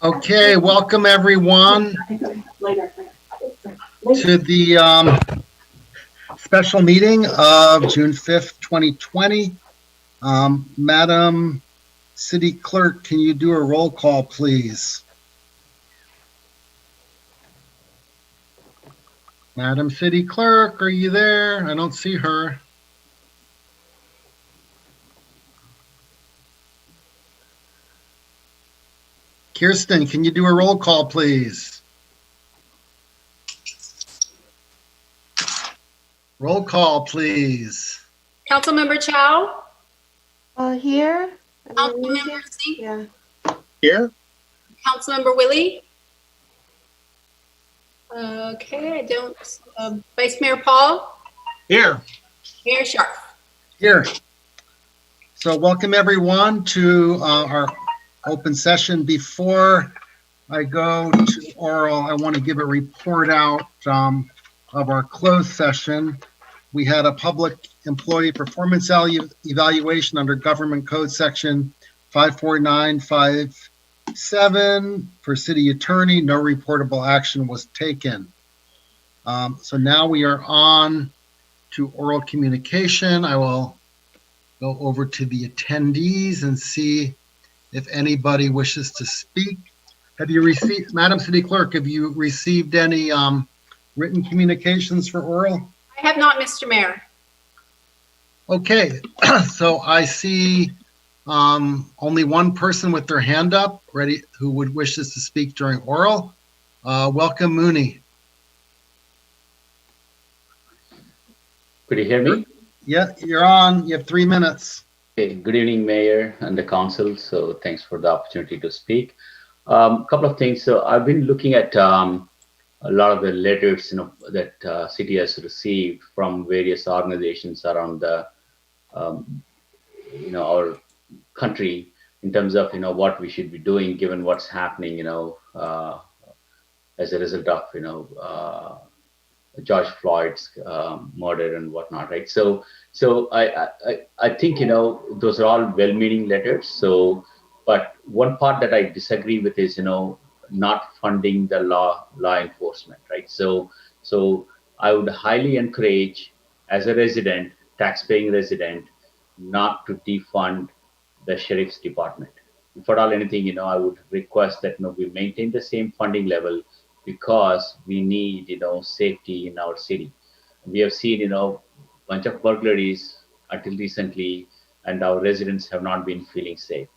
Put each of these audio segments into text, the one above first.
Okay, welcome everyone to the special meeting of June 5th, 2020. Madam City Clerk, can you do a roll call, please? Madam City Clerk, are you there? I don't see her. Kirsten, can you do a roll call, please? Roll call, please. Councilmember Chow? Here. Councilmember Singh? Yeah. Here. Councilmember Willie? Okay, I don't. Vice Mayor Paul? Here. Mayor Sharp? Here. So welcome everyone to our open session. Before I go to oral, I want to give a report out of our closed session. We had a public employee performance evaluation under Government Code Section 54957 for city attorney. No reportable action was taken. So now we are on to oral communication. I will go over to the attendees and see if anybody wishes to speak. Have you received, Madam City Clerk, have you received any written communications for oral? I have not, Mr. Mayor. Okay, so I see only one person with their hand up, ready, who would wishes to speak during oral. Welcome, Mooney. Could you hear me? Yeah, you're on. You have 3 minutes. Okay. Good evening, Mayor and the Council. So thanks for the opportunity to speak. Couple of things. So I've been looking at a lot of the letters, that city has received from various organizations around the, our country in terms of, what we should be doing given what's happening, as a result of, George Floyd's murder and whatnot, right? So I think, those are all well-meaning letters. So, but one part that I disagree with is, not funding the law enforcement, right? So I would highly encourage, as a resident, tax-paying resident, not to defund the sheriff's department. If at all anything, I would request that we maintain the same funding level because we need, safety in our city. We have seen, bunch of burglaries until recently, and our residents have not been feeling safe.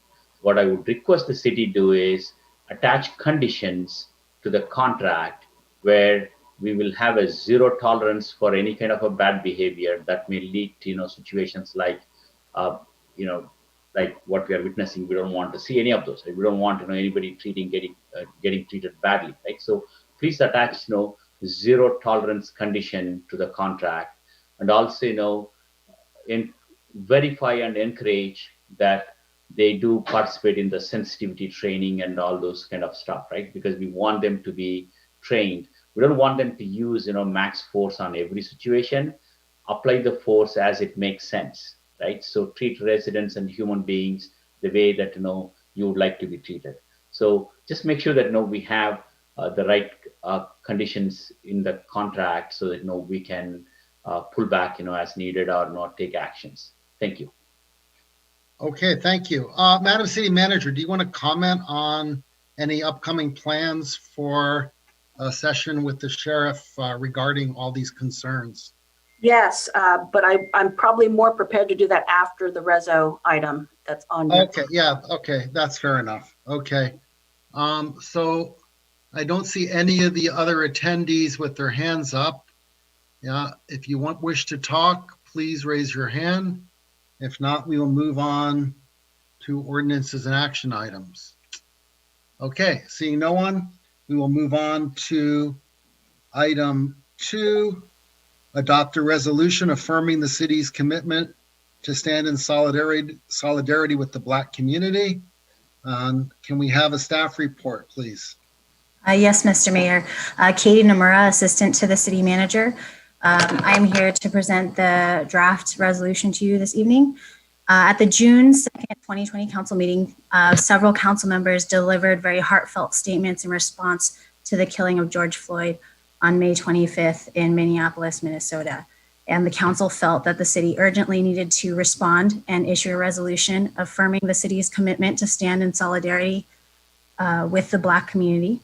What I would request the city do is attach conditions to the contract where we will have a zero tolerance for any kind of a bad behavior that may lead to, situations like, like what we are witnessing. We don't want to see any of those. Right? We don't want, anybody getting treated badly, right? So please attach, zero tolerance condition to the contract, and also, verify and encourage that they do participate in the sensitivity training and all those kind of stuff, right? Because we want them to be trained. We don't want them to use, max force on every situation. Apply the force as it makes sense, right? So treat residents and human beings the way that, you would like to be treated. So just make sure that, we have the right conditions in the contract so that, we can pull back, as needed or not take actions. Thank you. Okay, thank you. Madam City Manager, do you want to comment on any upcoming plans for a session with the sheriff regarding all these concerns? Yes, but I'm probably more prepared to do that after the reso item that's on. Okay, yeah, okay, that's fair enough. Okay, so I don't see any of the other attendees with their hands up. Yeah, if you wish to talk, please raise your hand. If not, we will move on to ordinances and action items. Okay, seeing no one, we will move on to item 2, adopt a resolution affirming the city's commitment to stand in solidarity with the Black community. Can we have a staff report, please? Yes, Mr. Mayor. Katie Nomura, Assistant to the City Manager. I'm here to present the draft resolution to you this evening. At the June 2nd, 2020 council meeting, several council members delivered very heartfelt statements in response to the killing of George Floyd on May 25th in Minneapolis, Minnesota. And the council felt that the city urgently needed to respond and issue a resolution affirming the city's commitment to stand in solidarity with the Black community.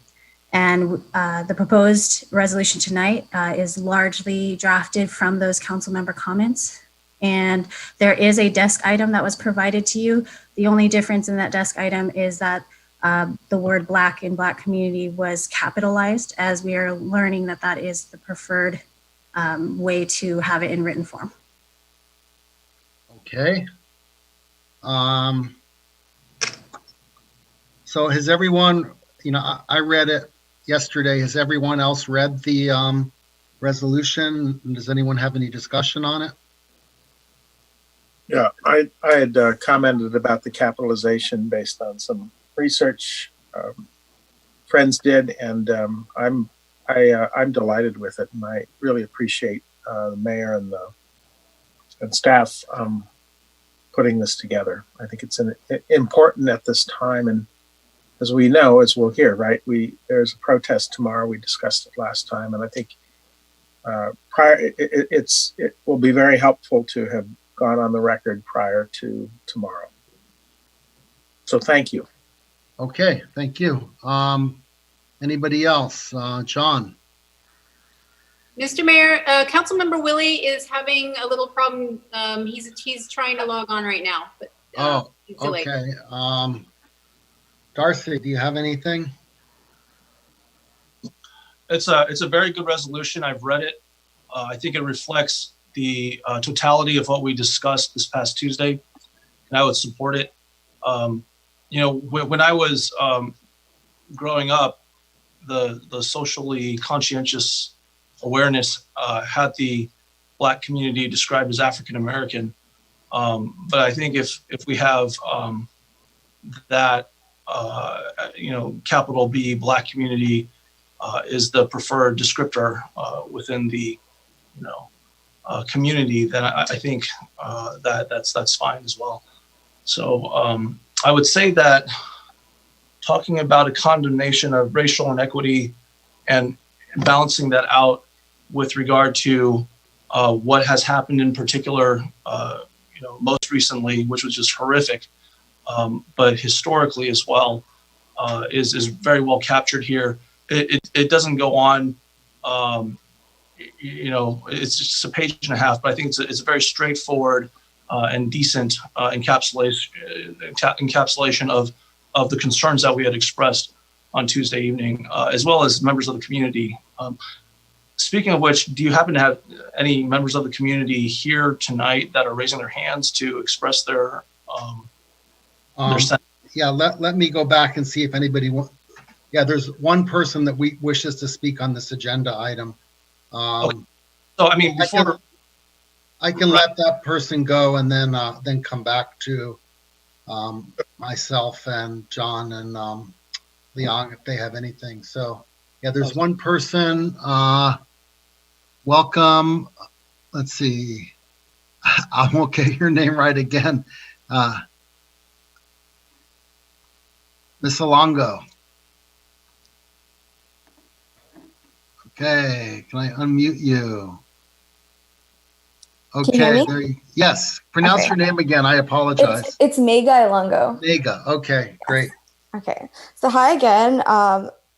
And the proposed resolution tonight is largely drafted from those council member comments. And there is a desk item that was provided to you. The only difference in that desk item is that the word Black in Black community was capitalized, as we are learning that that is the preferred way to have it in written form. Okay. So has everyone, I read it yesterday. Has everyone else read the resolution? Does anyone have any discussion on it? Yeah, I had commented about the capitalization based on some research friends did, and I'm delighted with it, and I really appreciate the mayor and staff putting this together. I think it's important at this time, and as we know, as we'll hear, right? There's a protest tomorrow. We discussed it last time, and I think it will be very helpful to have gone on the record prior to tomorrow. So thank you. Okay, thank you. Anybody else? John? Mr. Mayor, Councilmember Willie is having a little problem. He's trying to log on right now, but he's delayed. Okay. Darcy, do you have anything? It's a very good resolution. I've read it. I think it reflects the totality of what we discussed this past Tuesday, and I would support it. When I was growing up, the socially conscientious awareness had the Black community described as African American, but I think if we have that capital B Black community is the preferred descriptor within the community, then I think that's fine as well. So I would say that talking about a condemnation of racial inequity and balancing that out with regard to what has happened in particular, most recently, which was just horrific, but historically as well, is very well captured here. It doesn't go on. It's just a page and a half, but I think it's a very straightforward and decent encapsulation of the concerns that we had expressed on Tuesday evening, as well as members of the community. Speaking of which, do you happen to have any members of the community here tonight that are raising their hands to express their sense? Yeah, let me go back and see if anybody wants. Yeah, there's one person that wishes to speak on this agenda item. Okay. So, I mean, before I can let that person go and then come back to myself and John and Leon if they have anything. So, yeah, there's one person. Welcome. Let's see. I won't get your name right again. Miss Alongo. Okay, can I unmute you? Okay, Can you hear me? there you, yes. Pronounce Okay. your name again. I apologize. It's Mega Ilongo. Nega. Okay, great. Okay, so hi again.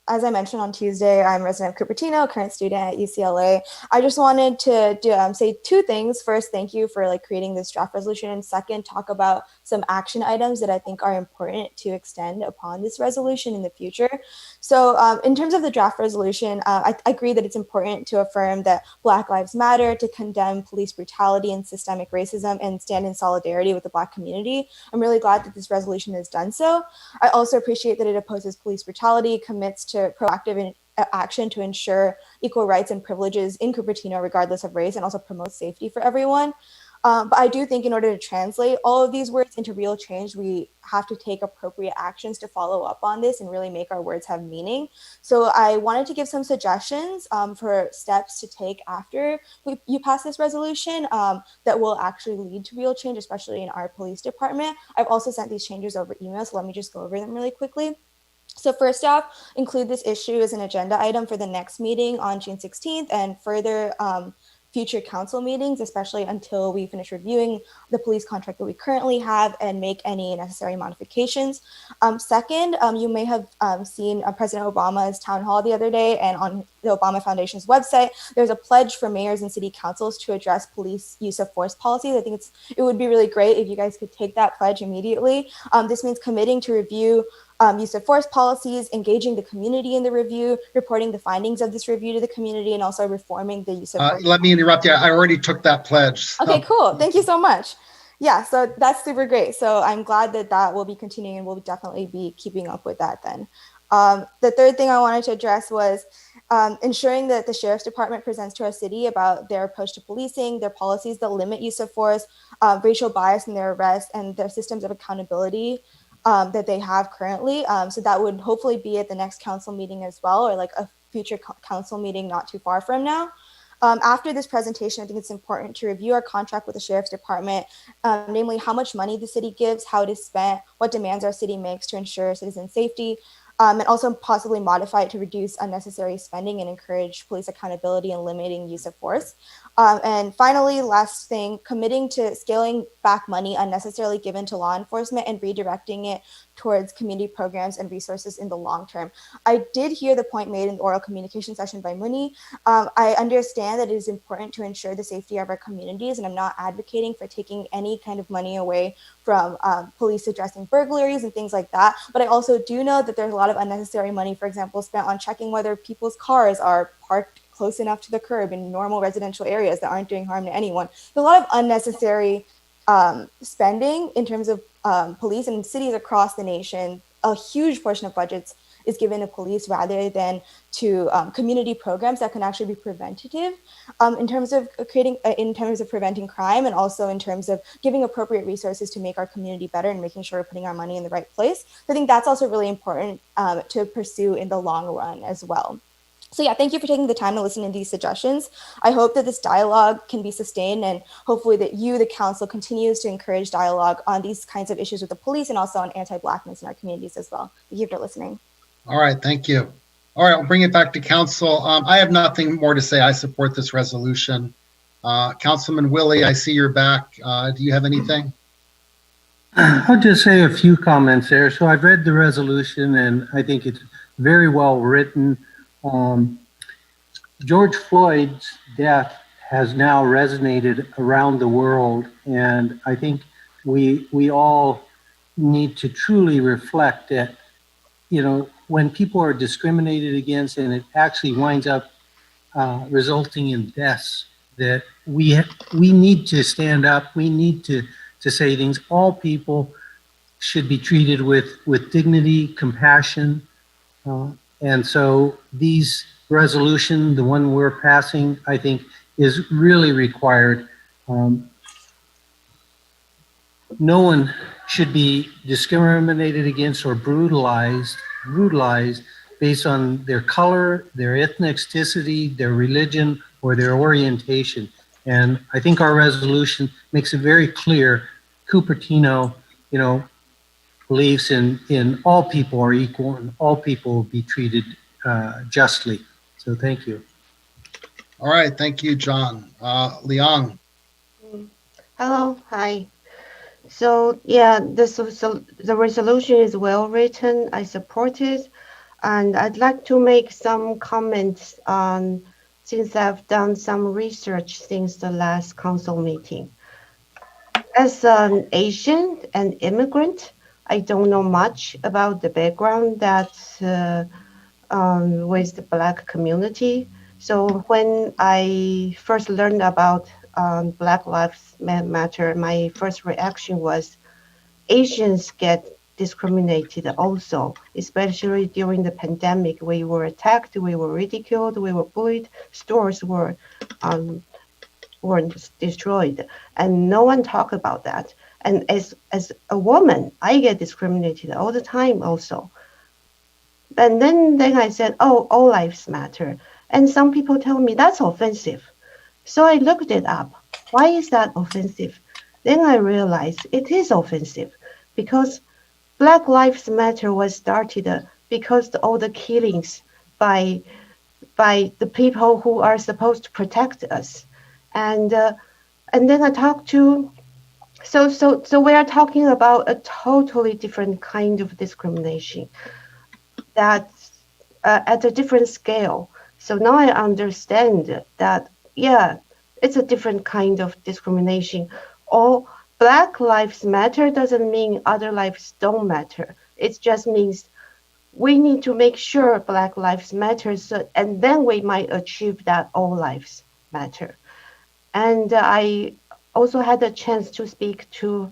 As I mentioned on Tuesday, I'm a resident of Cupertino, current student at UCLA. I just wanted to say two things. First, thank you for creating this draft resolution. And second, talk about some action items that I think are important to extend upon this resolution in the future. So in terms of the draft resolution, I agree that it's important to affirm that Black Lives Matter, to condemn police brutality and systemic racism, and stand in solidarity with the Black community. I'm really glad that this resolution has done so. I also appreciate that it opposes police brutality, commits to proactive action to ensure equal rights and privileges in Cupertino, regardless of race, and also promotes safety for everyone. But I do think in order to translate all of these words into real change, we have to take appropriate actions to follow up on this and really make our words have meaning. So I wanted to give some suggestions for steps to take after you pass this resolution that will actually lead to real change, especially in our police department. I've also sent these changes over email, so let me just go over them really quickly. So first off, include this issue as an agenda item for the next meeting on June 16th and further future council meetings, especially until we finish reviewing the police contract that we currently have and make any necessary modifications. Second, you may have seen President Obama's town hall the other day, and on the Obama Foundation's website, there's a pledge for mayors and city councils to address police use of force policies. I think it would be really great if you guys could take that pledge immediately. This means committing to review use of force policies, engaging the community in the review, reporting the findings of this review to the community, and also reforming the use of force. Let me interrupt you. I already took that pledge. So. Okay, cool. Thank you so much. Yeah, so that's super great. So I'm glad that that will be continuing, and we'll definitely be keeping up with that then. The third thing I wanted to address was ensuring that the sheriff's department presents to our city about their approach to policing, their policies that limit use of force, racial bias in their arrests, and their systems of accountability that they have currently. So that would hopefully be at the next council meeting as well, or like a future council meeting not too far from now. After this presentation, I think it's important to review our contract with the sheriff's department, namely how much money the city gives, how it is spent, what demands our city makes to ensure citizen safety, and also possibly modify it to reduce unnecessary spending and encourage police accountability and limiting use of force. And finally, last thing, committing to scaling back money unnecessarily given to law enforcement and redirecting it towards community programs and resources in the long term. I did hear the point made in the oral communication session by Muni. I understand that it is important to ensure the safety of our communities, and I'm not advocating for taking any kind of money away from police addressing burglaries and things like that. But I also do know that there's a lot of unnecessary money, for example, spent on checking whether people's cars are parked close enough to the curb in normal residential areas that aren't doing harm to anyone. There's a lot of unnecessary spending in terms of police, and cities across the nation. A huge portion of budgets is given to police rather than to community programs that can actually be preventative in terms of preventing crime, and also in terms of giving appropriate resources to make our community better and making sure we're putting our money in the right place. So I think that's also really important to pursue in the long run as well. So yeah, thank you for taking the time to listen to these suggestions. I hope that this dialogue can be sustained, and hopefully that you, the council, continues to encourage dialogue on these kinds of issues with the police and also on anti-Blackness in our communities as well. Thank you for listening. All right, thank you. All right, I'll bring it back to council. I have nothing more to say. I support this resolution. Councilman Willie, I see you're back. Do you have anything? I'll just say a few comments there. So I've read the resolution, and I think it's very well written. George Floyd's death has now resonated around the world, and I think we all need to truly reflect that, you know, when people are discriminated against and it actually winds up resulting in deaths, that we need to stand up. We need to say things. All people should be treated with dignity, compassion, and so these resolution, the one we're passing, I think is really required. No one should be discriminated against or brutalized based on their color, their ethnicity, their religion, or their orientation. And I think our resolution makes it very clear. Cupertino, you know, believes in all people are equal and all people will be treated justly. So thank you. All right, thank you, John. Liang. Hello, hi. So yeah, the resolution is well written. I support it, and I'd like to make some comments on, since I've done some research since the last council meeting. As an Asian and immigrant, I don't know much about the background that with the Black community. So when I first learned about Black Lives Matter, my first reaction was Asians get discriminated also, especially during the pandemic. We were attacked, we were ridiculed, we were bullied, stores were weren't destroyed, and no one talk about that. And as a woman, I get discriminated all the time also. And then I said, oh, all lives matter. And some people tell me that's offensive. So I looked it up. Why is that offensive? Then I realized it is offensive because Black Lives Matter was started because all the killings by the people who are supposed to protect us. And then I talked to so we are talking about a totally different kind of discrimination that's at a different scale. So now I understand that, yeah, it's a different kind of discrimination. All Black Lives Matter doesn't mean other lives don't matter. It just means we need to make sure Black Lives Matter, and then we might achieve that all lives matter. And I also had a chance to speak to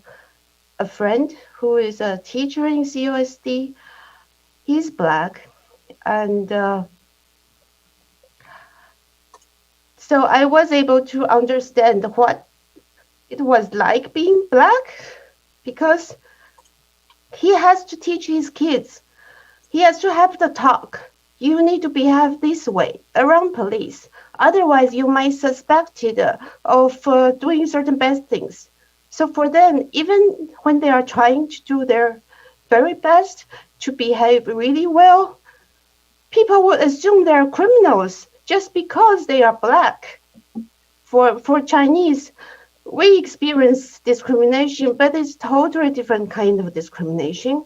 a friend who is a teacher in CUSD. He's Black, and so I was able to understand what it was like being Black, because he has to teach his kids. He has to have the talk. You need to behave this way around police. Otherwise, you might suspected of doing certain bad things. So for them, even when they are trying to do their very best to behave really well, people will assume they're criminals just because they are Black. For Chinese, we experience discrimination, but it's totally different kind of discrimination.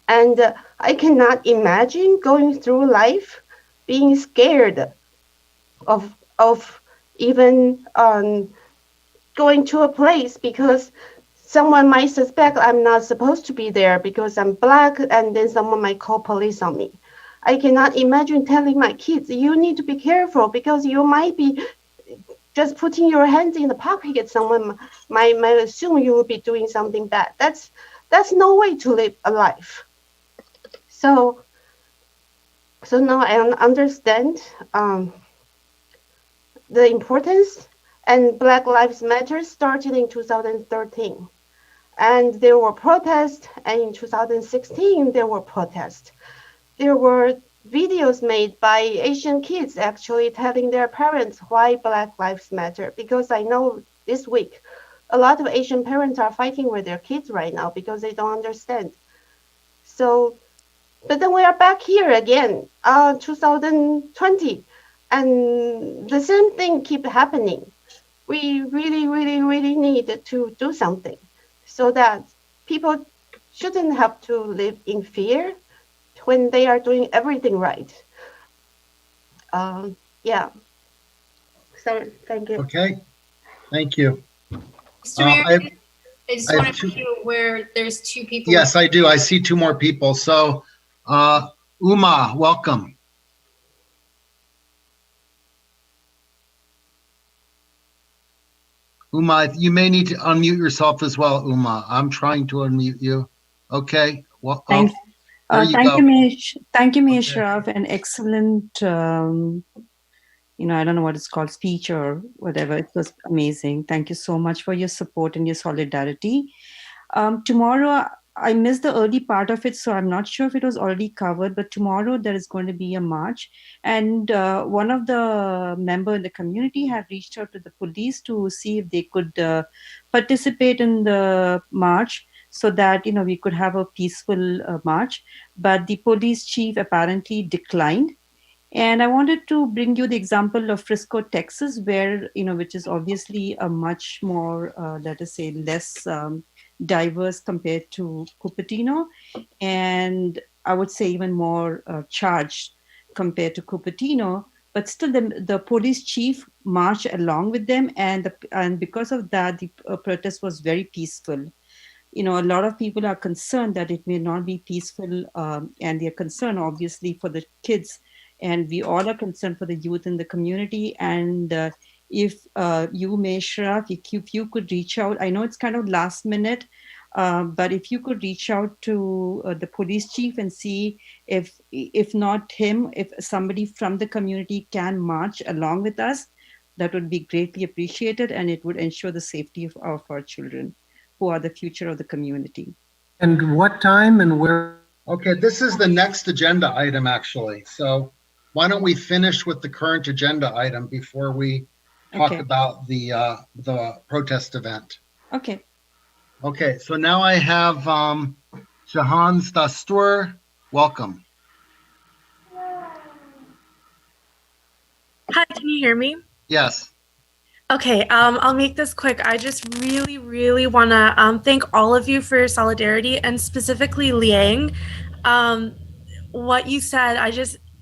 And I cannot imagine going through life being scared of even going to a place because someone might suspect I'm not supposed to be there because I'm Black, and then someone might call police on me. I cannot imagine telling my kids, you need to be careful because you might be just putting your hands in the pocket. Someone might assume you will be doing something bad. That's no way to live a life. So now I understand the importance, and Black Lives Matter started in 2013. And there were protests, and in 2016 there were protests. There were videos made by Asian kids actually telling their parents why Black Lives Matter, because I know this week a lot of Asian parents are fighting with their kids right now because they don't understand. So, but then we are back here again, 2020, and the same thing keep happening. We really, really, really need to do something so that people shouldn't have to live in fear when they are doing everything right. Yeah. So thank you. Okay, thank you. Mr. Mayor, I just I have want to make you aware there's two people. Yes, I do. I see two more people. So, Uma, welcome. Uma, you may need to unmute yourself as well, Uma. I'm trying to unmute you. Okay. Well, Thank you you, go. Mish. Thank you, Mish Okay. Rav. An excellent, I don't know what it's called, speech or whatever. It was amazing. Thank you so much for your support and your solidarity. Tomorrow, I missed the early part of it, so I'm not sure if it was already covered, but tomorrow there is going to be a march. And one of the members in the community had reached out to the police to see if they could participate in the march so that, we could have a peaceful march. But the police chief apparently declined. And I wanted to bring you the example of Frisco, Texas, where, which is obviously a much more, let us say, less diverse compared to Cupertino. And I would say even more charged compared to Cupertino. But still, the police chief marched along with them. And because of that, the protest was very peaceful. A lot of people are concerned that it may not be peaceful, and they're concerned, obviously, for the kids. And we all are concerned for the youth in the community. And if you, Meshra, if you could reach out, I know it's kind of last minute, but if you could reach out to the police chief and see if not him, if somebody from the community can march along with us, that would be greatly appreciated, and it would ensure the safety of our children, who are the future of the community. And what time and where? Okay, this is the next agenda item, actually. So why don't we finish with the current agenda item before we talk Okay. about the protest event? Okay. Okay, so now I have Jahan Dastur. Welcome. Hi, can you hear me? Yes. Okay, I'll make this quick. I just really want to thank all of you for your solidarity, and specifically Liang. What you said,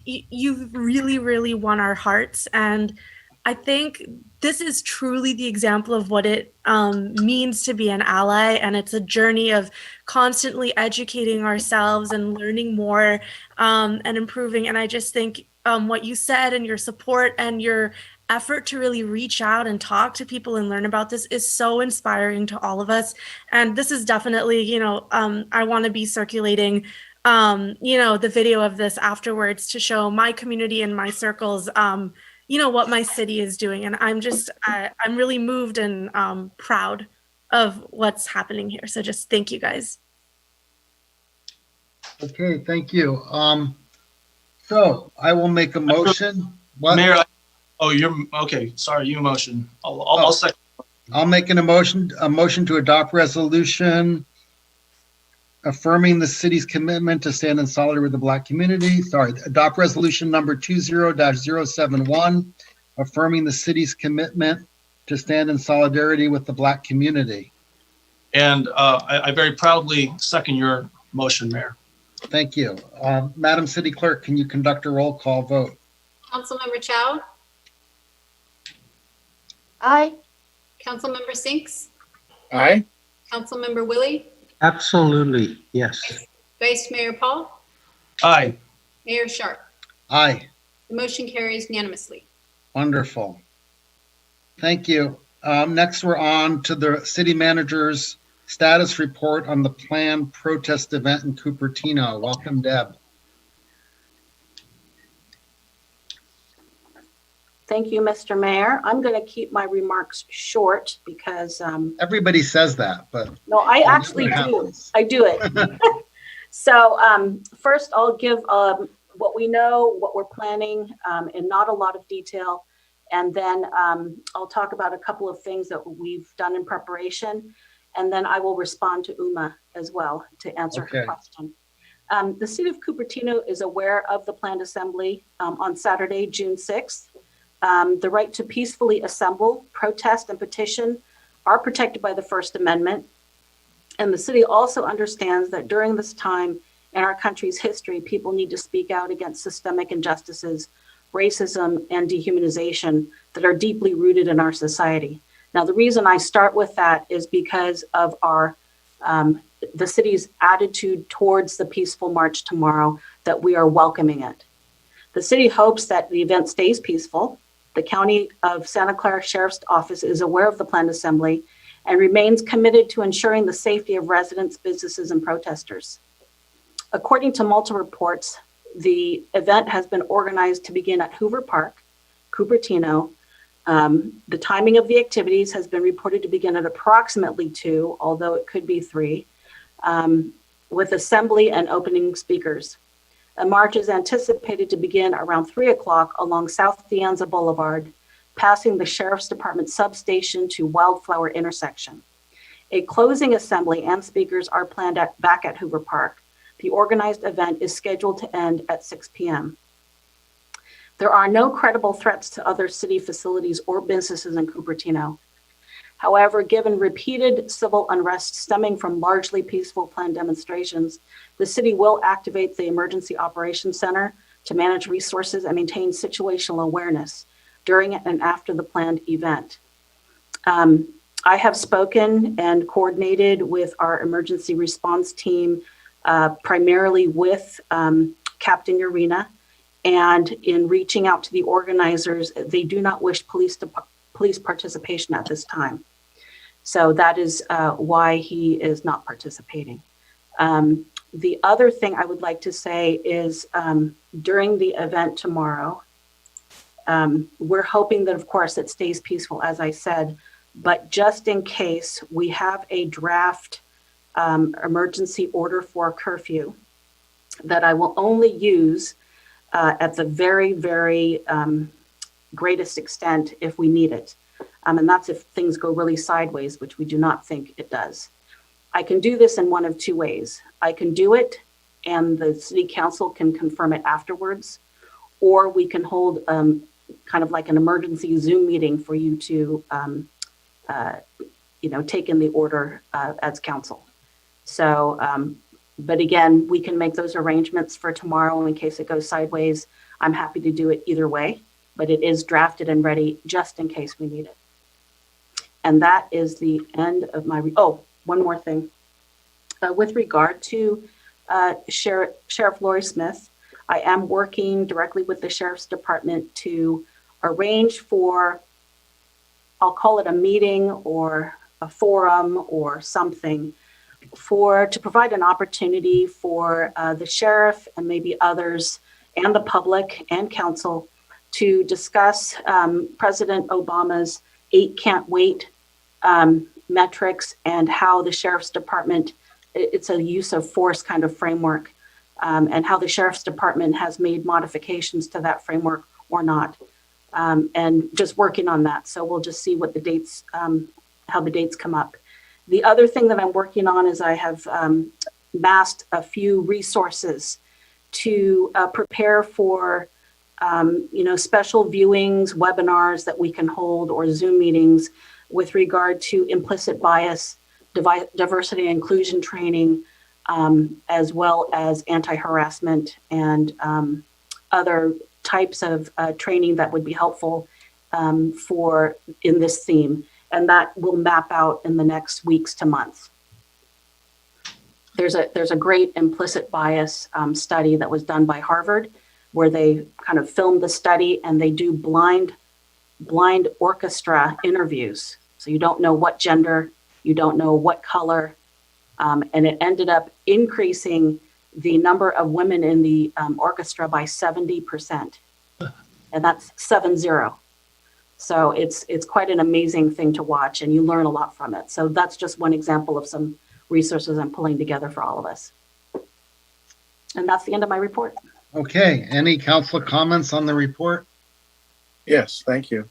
you really won our hearts, and I think this is truly the example of what it means to be an ally, and it's a journey of constantly educating ourselves and learning more and improving. And I just think what you said and your support and your effort to really reach out and talk to people and learn about this is so inspiring to all of us. And this is definitely, I want to be circulating the video of this afterwards to show my community and my circles what my city is doing. And I'm really moved and proud of what's happening here. So just thank you guys. Okay, thank you. So I will make a motion. What? Mayor, you're okay. Sorry, you motion. I'll second. I'll make a motion to adopt resolution affirming the city's commitment to stand in solidarity with the Black community. Sorry, adopt resolution number 20-071, affirming the city's commitment to stand in solidarity with the Black community. And I very proudly second your motion, Mayor. Thank you. Madam City Clerk, can you conduct a roll call vote? Councilmember Chow, Aye. Councilmember Sinks, Aye. Councilmember Willie, Absolutely, yes. Vice Mayor Paul, Aye. Mayor Sharp. Aye. The motion carries unanimously. Wonderful. Thank you. Next, we're on to the city manager's status report on the planned protest event in Cupertino. Welcome, Deb. Thank you, Mr. Mayor. I'm going to keep my remarks short because Everybody says that, but no, I actually do. happens. I do it. So first, I'll give what we know, what we're planning, in not a lot of detail, and then I'll talk about a couple of things that we've done in preparation, and then I will respond to Uma as well to answer her question. The city of Cupertino is aware of the planned assembly on Saturday, June 6th. The right to peacefully assemble, protest, and petition are protected by the First Amendment. And the city also understands that during this time in our country's history, people need to speak out against systemic injustices, racism, and dehumanization that are deeply rooted in our society. Now, the reason I start with that is because of the city's attitude towards the peaceful march tomorrow, that we are welcoming it. The city hopes that the event stays peaceful. The County of Santa Clara Sheriff's Office is aware of the planned assembly and remains committed to ensuring the safety of residents, businesses, and protesters. According to multiple reports, the event has been organized to begin at Hoover Park, Cupertino. The timing of the activities has been reported to begin at approximately 2, although it could be 3, with assembly and opening speakers. A march is anticipated to begin around 3 o'clock along South De Anza Boulevard, passing the Sheriff's Department substation to Wildflower intersection. A closing assembly and speakers are planned back at Hoover Park. The organized event is scheduled to end at 6 p.m. There are no credible threats to other city facilities or businesses in Cupertino. However, given repeated civil unrest stemming from largely peaceful planned demonstrations, the city will activate the Emergency Operations Center to manage resources and maintain situational awareness during and after the planned event. I have spoken and coordinated with our emergency response team, primarily with Captain Urena, and in reaching out to the organizers, they do not wish police participation at this time. So that is why he is not participating. The other thing I would like to say is during the event tomorrow, We're hoping that, of course, it stays peaceful, as I said, but just in case, we have a draft emergency order for curfew that I will only use at the very, very greatest extent if we need it. And that's if things go really sideways, which we do not think it does. I can do this in one of two ways. I can do it and the city council can confirm it afterwards, or we can hold kind of like an emergency Zoom meeting for you to take in the order as council. So, but again, we can make those arrangements for tomorrow in case it goes sideways. I'm happy to do it either way, but it is drafted and ready just in case we need it. And that is the end of my, one more thing. With regard to Sheriff Lori Smith, I am working directly with the Sheriff's Department to arrange for, I'll call it a meeting or a forum or something, to provide an opportunity for the sheriff and maybe others and the public and council to discuss President Obama's 8 Can't Wait metrics and how the Sheriff's Department, it's a use of force kind of framework, and how the Sheriff's Department has made modifications to that framework or not, and just working on that. So we'll just see what the dates, how the dates come up. The other thing that I'm working on is I have amassed a few resources to prepare for special viewings, webinars that we can hold, or Zoom meetings with regard to implicit bias, diversity and inclusion training, as well as anti-harassment and other types of training that would be helpful in this theme. And that will map out in the next weeks to months. There's a great implicit bias study that was done by Harvard, where they kind of filmed the study and they do blind orchestra interviews. So you don't know what gender, you don't know what color, and it ended up increasing the number of women in the orchestra by 70%, and that's 70. So it's quite an amazing thing to watch, and you learn a lot from it. So that's just one example of some resources I'm pulling together for all of us. And that's the end of my report. Okay, any council comments on the report? Yes, thank you.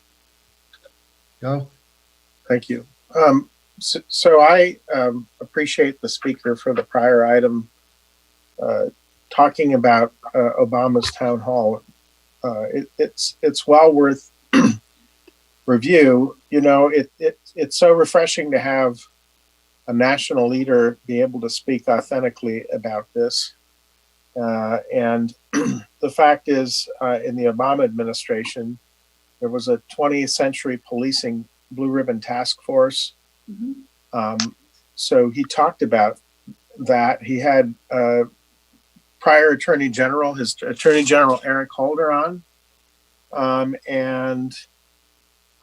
Go. Thank you. So I appreciate the speaker for the prior item talking about Obama's town hall. It's well worth review. It's so refreshing to have a national leader be able to speak authentically about this. And the fact is, in the Obama administration, there was a 20th century policing blue ribbon task force. Mm-hmm. So he talked about that. He had prior Attorney General, his Attorney General Eric Holder on. And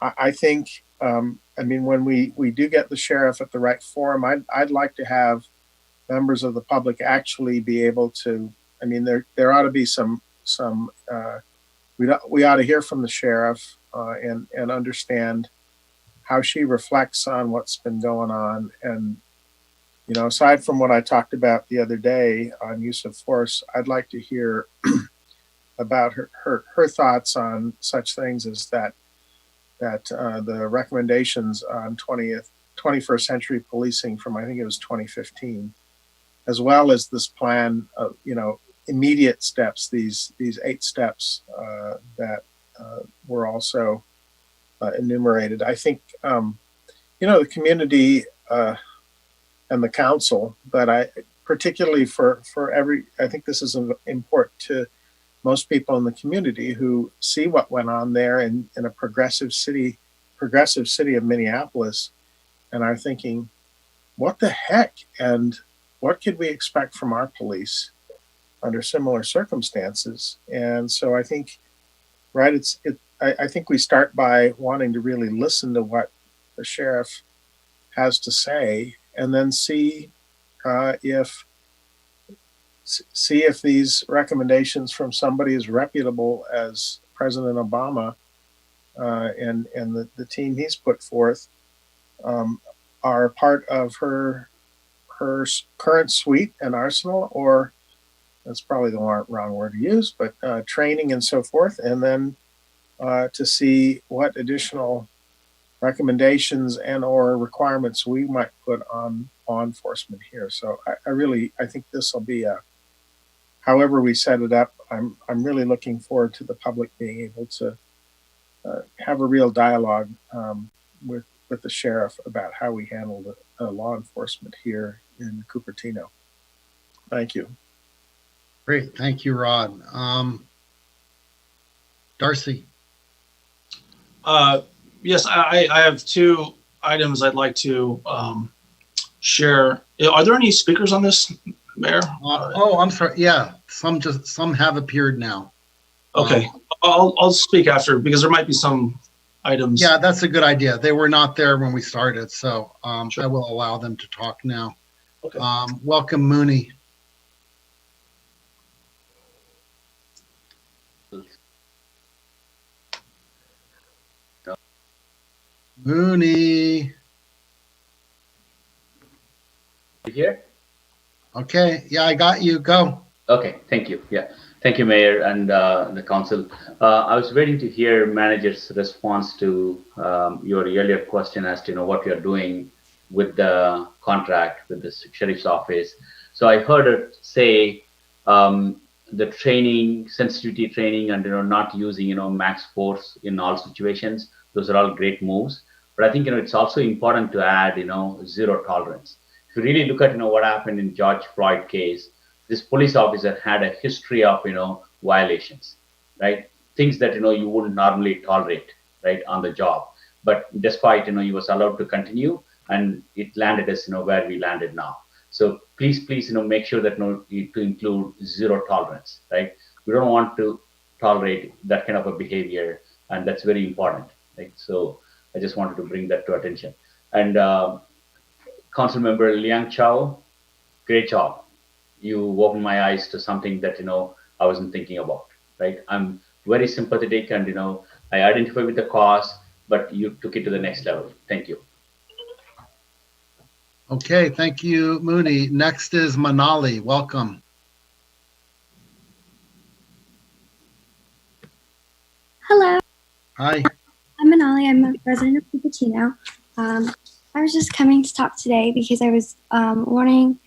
I think, when we do get the sheriff at the right forum, I'd like to have members of the public actually be able to, there ought to be some we ought to hear from the sheriff and understand how she reflects on what's been going on. And, aside from what I talked about the other day on use of force, I'd like to hear about her thoughts on such things as that the recommendations on 21st century policing from, I think it was 2015, as well as this plan of, immediate steps, these 8 steps that were also enumerated. I think, the community and the council, but particularly for I think this is important to most people in the community who see what went on there in a progressive city of Minneapolis, and are thinking, what the heck? And what could we expect from our police under similar circumstances? And so I think, I think we start by wanting to really listen to what the sheriff has to say, and then see if these recommendations from somebody as reputable as President Obama and the team he's put forth are part of her current suite and arsenal, or that's probably the wrong word to use, but training and so forth, and then to see what additional recommendations and or requirements we might put on law enforcement here. So I think this will be however we set it up. I'm really looking forward to the public being able to have a real dialogue with the sheriff about how we handle the law enforcement here in Cupertino. Thank you. Great. Thank you, Rod. Darcy. Yes, I have two items I'd like to share. Are there any speakers on this, Mayor? I'm sorry. Yeah, some have appeared now. Okay, I'll speak after because there might be some items. Yeah, that's a good idea. They were not there when we started, so sure. I will allow them to talk now. Okay. Welcome, Mooney. Mooney. You here? Okay. Yeah, I got you. Go. Okay. Thank you. Yeah. Thank you, Mayor and the council. I was waiting to hear manager's response to your earlier question as to what we are doing with the contract with the sheriff's office. So I heard her say the training, sensitivity training, and not using max force in all situations. Those are all great moves. But I think it's also important to add zero tolerance. If you really look at what happened in George Floyd case, this police officer had a history of violations, right? Things that you wouldn't normally tolerate, right, on the job. But despite he was allowed to continue, and it landed us where we landed now. So please make sure that to include zero tolerance, right? We don't want to tolerate that kind of a behavior, and that's very important, right? So I just wanted to bring that to attention. And Council Member Liang Chow, great job. You opened my eyes to something that I wasn't thinking about, right? I'm very sympathetic, and I identify with the cause, but you took it to the next level. Thank you. Okay, thank you, Mooney. Next is Manali. Welcome. Hello. Hi. I'm Manali. I'm a resident of Cupertino. I was just coming to talk today because I was wanting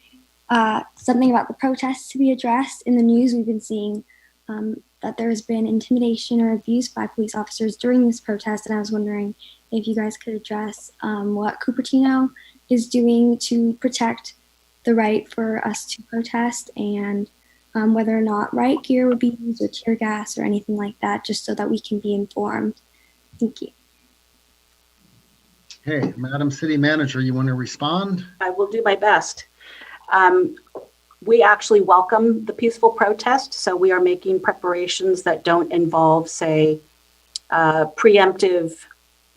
something about the protests to be addressed. In the news, we've been seeing that there has been intimidation or abuse by police officers during this protest, and I was wondering if you guys could address what Cupertino is doing to protect the right for us to protest, and whether or not riot gear would be used or tear gas or anything like that, just so that we can be informed. Thank you. Hey, Madam City Manager, you want to respond? I will do my best. We actually welcome the peaceful protest, so we are making preparations that don't involve, say, preemptive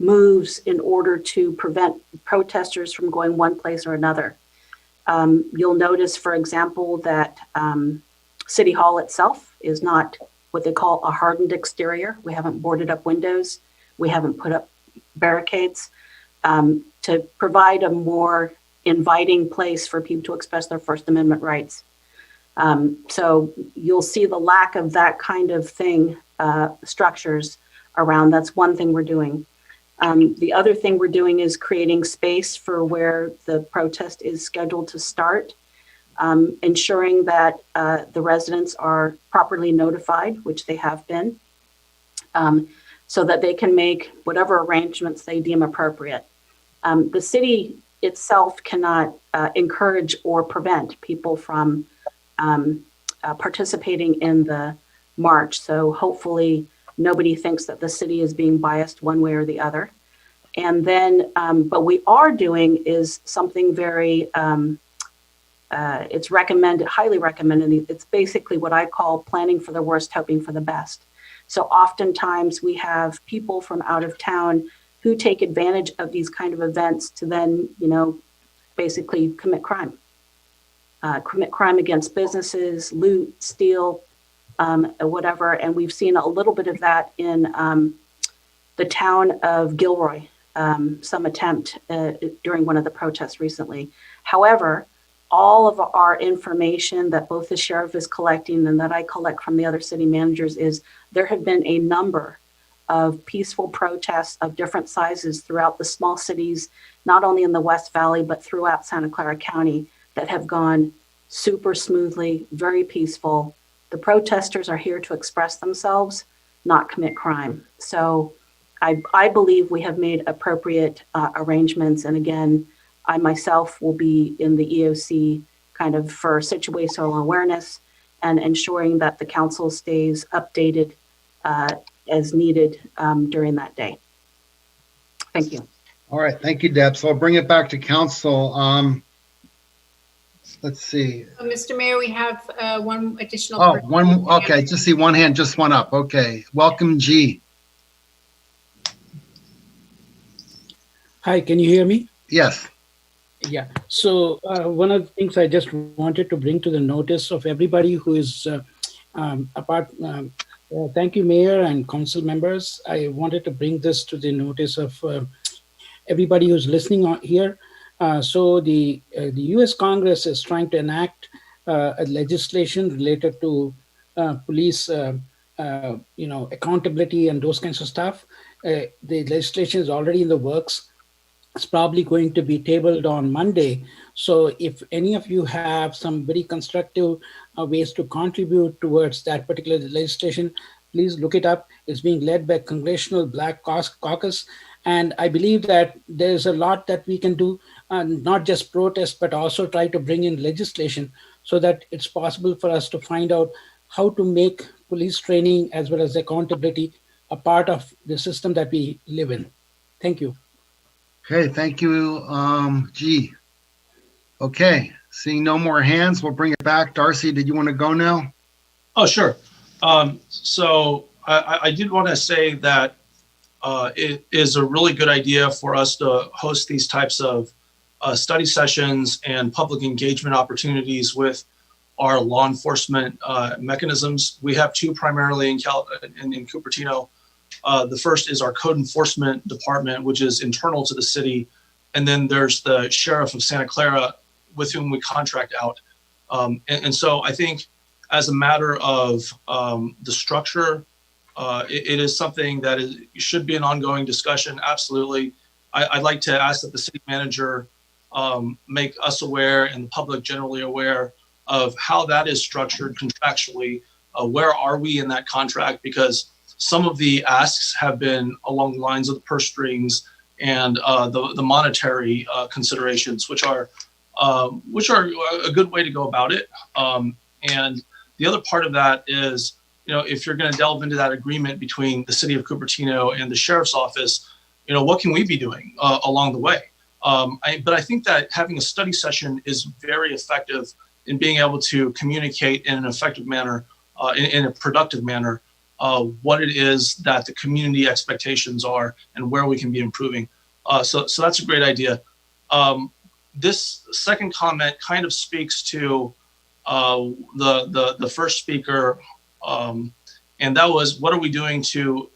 moves in order to prevent protesters from going one place or another. You'll notice, for example, that City Hall itself is not what they call a hardened exterior. We haven't boarded up windows. We haven't put up barricades to provide a more inviting place for people to express their First Amendment rights. So you'll see the lack of that kind of thing, structures around. That's one thing we're doing. The other thing we're doing is creating space for where the protest is scheduled to start, ensuring that the residents are properly notified, which they have been, so that they can make whatever arrangements they deem appropriate. The city itself cannot encourage or prevent people from participating in the march. So hopefully nobody thinks that the city is being biased one way or the other. And then, but we are doing is something very, it's recommended, highly recommended. It's basically what I call planning for the worst, hoping for the best. So oftentimes we have people from out of town who take advantage of these kind of events to then, basically commit crime against businesses, loot, steal, whatever. And we've seen a little bit of that in the town of Gilroy, some attempt during one of the protests recently. However, all of our information that both the sheriff is collecting and that I collect from the other city managers is there have been a number of peaceful protests of different sizes throughout the small cities, not only in the West Valley, but throughout Santa Clara County, that have gone super smoothly, very peaceful. The protesters are here to express themselves, not commit crime. So I believe we have made appropriate arrangements. And again, I myself will be in the EOC kind of for situational awareness and ensuring that the council stays updated as needed during that day. Thank you. All right, thank you, Deb. So I'll bring it back to council. Let's see. Mr. Mayor, we have one additional. Oh, person. one, okay, just see one hand, just one up. Okay, welcome, G. Hi, can you hear me? Yes. Yeah, so one of the things I just wanted to bring to the notice of everybody who is thank you, Mayor and council members. I wanted to bring this to the notice of everybody who's listening here. So the U.S. Congress is trying to enact a legislation related to police, accountability and those kinds of stuff. The legislation is already in the works. It's probably going to be tabled on Monday. So if any of you have some very constructive ways to contribute towards that particular legislation, please look it up. It's being led by Congressional Black Caucus. And I believe that there's a lot that we can do, not just protest, but also try to bring in legislation so that it's possible for us to find out how to make police training as well as accountability a part of the system that we live in. Thank you. Okay, thank you, G. Okay, seeing no more hands, we'll bring it back. Darcy, did you want to go now? Oh, sure. So I did want to say that it is a really good idea for us to host these types of study sessions and public engagement opportunities with our law enforcement mechanisms. We have two primarily in Cupertino. The first is our code enforcement department, which is internal to the city. And then there's the sheriff of Santa Clara with whom we contract out. And so I think as a matter of the structure, it is something that should be an ongoing discussion. Absolutely. I'd like to ask that the city manager make us aware and the public generally aware of how that is structured contractually. Where are we in that contract? Because some of the asks have been along the lines of the purse strings and the monetary considerations, which are a good way to go about it. And the other part of that is, if you're going to delve into that agreement between the city of Cupertino and the sheriff's office, what can we be doing along the way? But I think that having a study session is very effective in being able to communicate in an effective manner, in a productive manner, what it is that the community expectations are and where we can be improving. So that's a great idea. This second comment kind of speaks to the first speaker, and that was, what are we doing to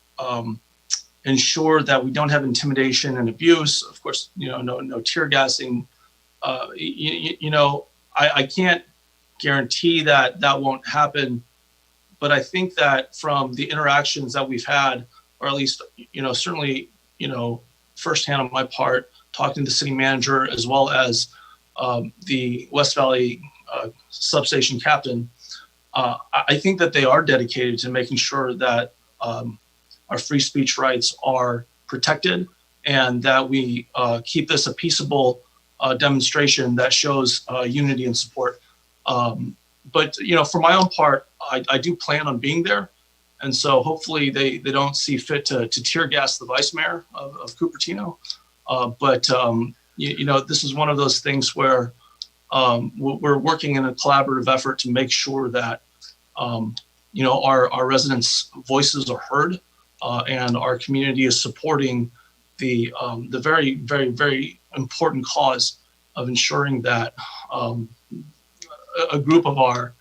ensure that we don't have intimidation and abuse? Of course, no tear gassing. I can't guarantee that won't happen. But I think that from the interactions that we've had, or at least, certainly, firsthand on my part, talking to the city manager as well as the West Valley substation captain, I think that they are dedicated to making sure that our free speech rights are protected and that we keep this a peaceable demonstration that shows unity and support. But for my own part, I do plan on being there. And so hopefully they don't see fit to tear gas the vice mayor of Cupertino. But this is one of those things where we're working in a collaborative effort to make sure that, our residents' voices are heard and our community is supporting the very, very, very important cause of ensuring that a group of our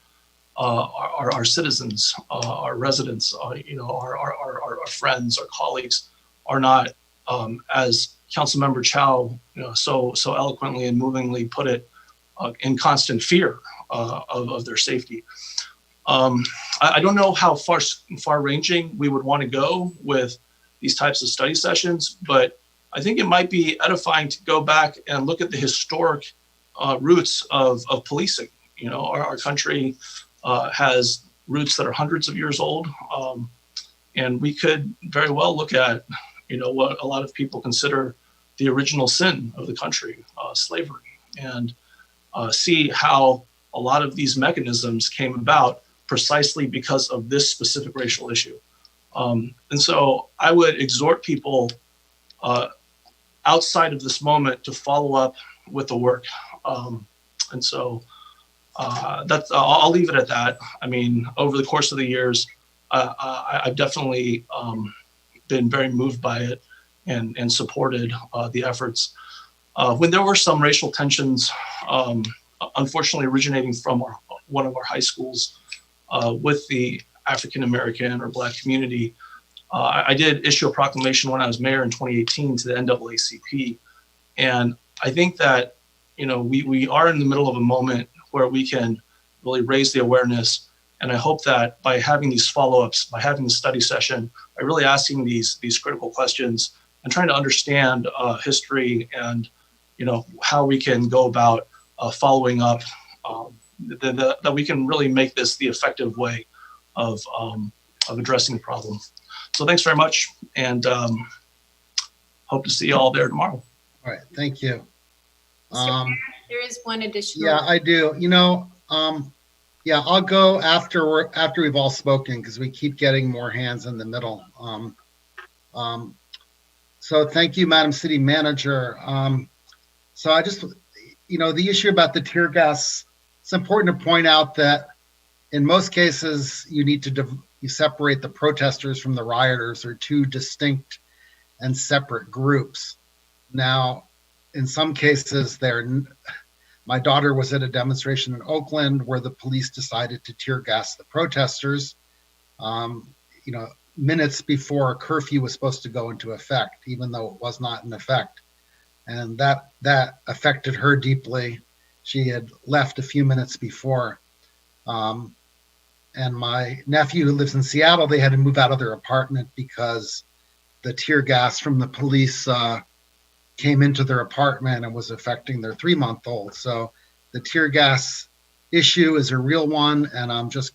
our citizens, our residents, our friends, our colleagues are not, as Councilmember Chow, so eloquently and movingly put it, in constant fear of their safety. I don't know how far-ranging we would want to go with these types of study sessions, but I think it might be edifying to go back and look at the historic roots of policing. Our country has roots that are hundreds of years old, and we could very well look at, what a lot of people consider the original sin of the country, slavery, and see how a lot of these mechanisms came about precisely because of this specific racial issue. And so I would exhort people outside of this moment to follow up with the work. And so I'll leave it at that. I mean, over the course of the years, I've definitely been very moved by it and supported the efforts. When there were some racial tensions, unfortunately originating from one of our high schools with the African American or Black community, I did issue a proclamation when I was mayor in 2018 to the NAACP. And I think that, we are in the middle of a moment where we can really raise the awareness. And I hope that by having these follow-ups, by having the study session, by really asking these critical questions and trying to understand history and, how we can go about following up, that we can really make this the effective way of addressing the problem. So thanks very much, and hope to see you all there tomorrow. All right, thank you. Mr. Mayor, there is one additional. Yeah, I do. Yeah, I'll go after we've all spoken because we keep getting more hands in the middle. So thank you, Madam City Manager. So I just, the issue about the tear gas, it's important to point out that in most cases, you need to you separate the protesters from the rioters, or two distinct and separate groups. Now, in some cases, my daughter was at a demonstration in Oakland where the police decided to tear gas the protesters, minutes before a curfew was supposed to go into effect, even though it was not in effect. And that affected her deeply. She had left a few minutes before. And my nephew who lives in Seattle, they had to move out of their apartment because the tear gas from the police came into their apartment and was affecting their 3-month-old. So the tear gas issue is a real one. And I'm just,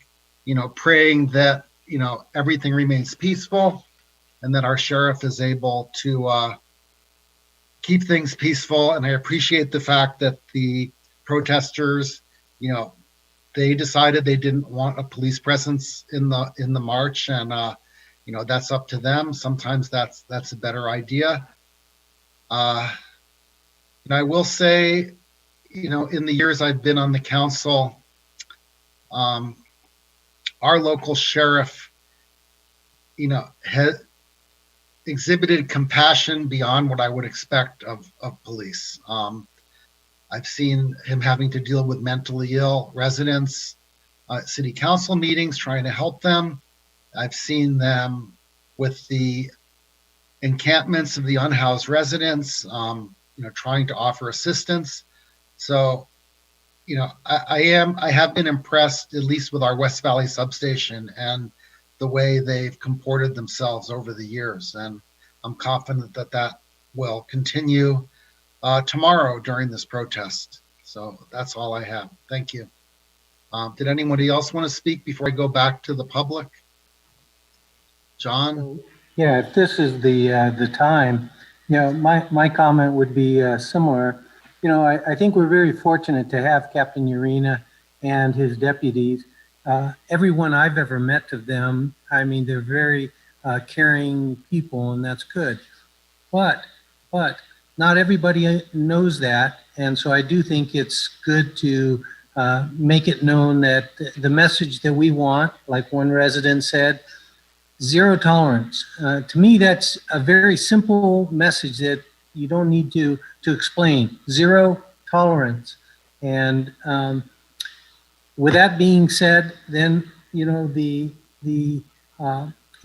praying that, everything remains peaceful and that our sheriff is able to keep things peaceful. And I appreciate the fact that the protesters, they decided they didn't want a police presence in the march, and that's up to them. Sometimes that's a better idea. And I will say, in the years I've been on the council, our local sheriff, has exhibited compassion beyond what I would expect of police. I've seen him having to deal with mentally ill residents at city council meetings, trying to help them. I've seen them with the encampments of the unhoused residents, trying to offer assistance. So, I have been impressed, at least with our West Valley substation and the way they've comported themselves over the years. And I'm confident that will continue tomorrow during this protest. So that's all I have. Thank you. Did anybody else want to speak before I go back to the public? John? Yeah, if this is the time, my comment would be similar. I think we're very fortunate to have Captain Urena and his deputies. Everyone I've ever met of them, they're very caring people, and that's good. But not everybody knows that, and so I do think it's good to make it known that the message that we want, like one resident said, zero tolerance. To me, that's a very simple message that you don't need to explain. Zero tolerance. And with that being said, then you know, the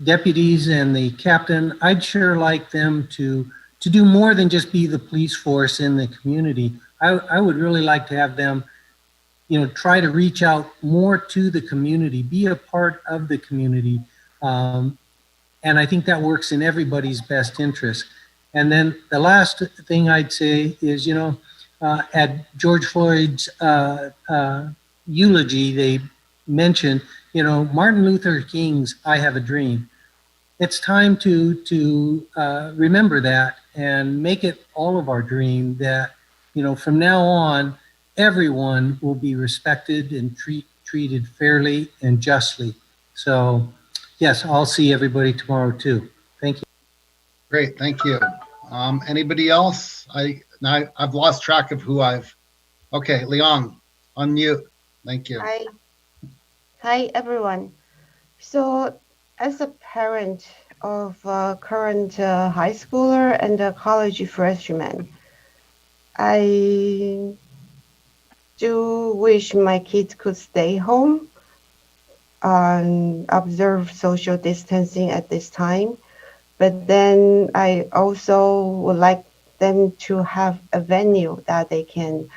deputies and the captain, I'd sure like them to do more than just be the police force in the community. I would really like to have them, you know, try to reach out more to the community, be a part of the community. And I think that works in everybody's best interest. And then the last thing I'd say is, you know, at George Floyd's eulogy, they mentioned, you know, Martin Luther King's "I Have a Dream." It's time to remember that and make it all of our dream that, you know, from now on, everyone will be respected and treated fairly and justly. So, yes, I'll see everybody tomorrow too. Thank you. Great, thank you. Anybody else? I've lost track of who I've. Okay, Leon, unmute. Thank you. Hi, everyone. So, as a parent of a current high schooler and a college freshman, I do wish my kids could stay home and observe social distancing at this time. But then I also would like them to have a venue that they can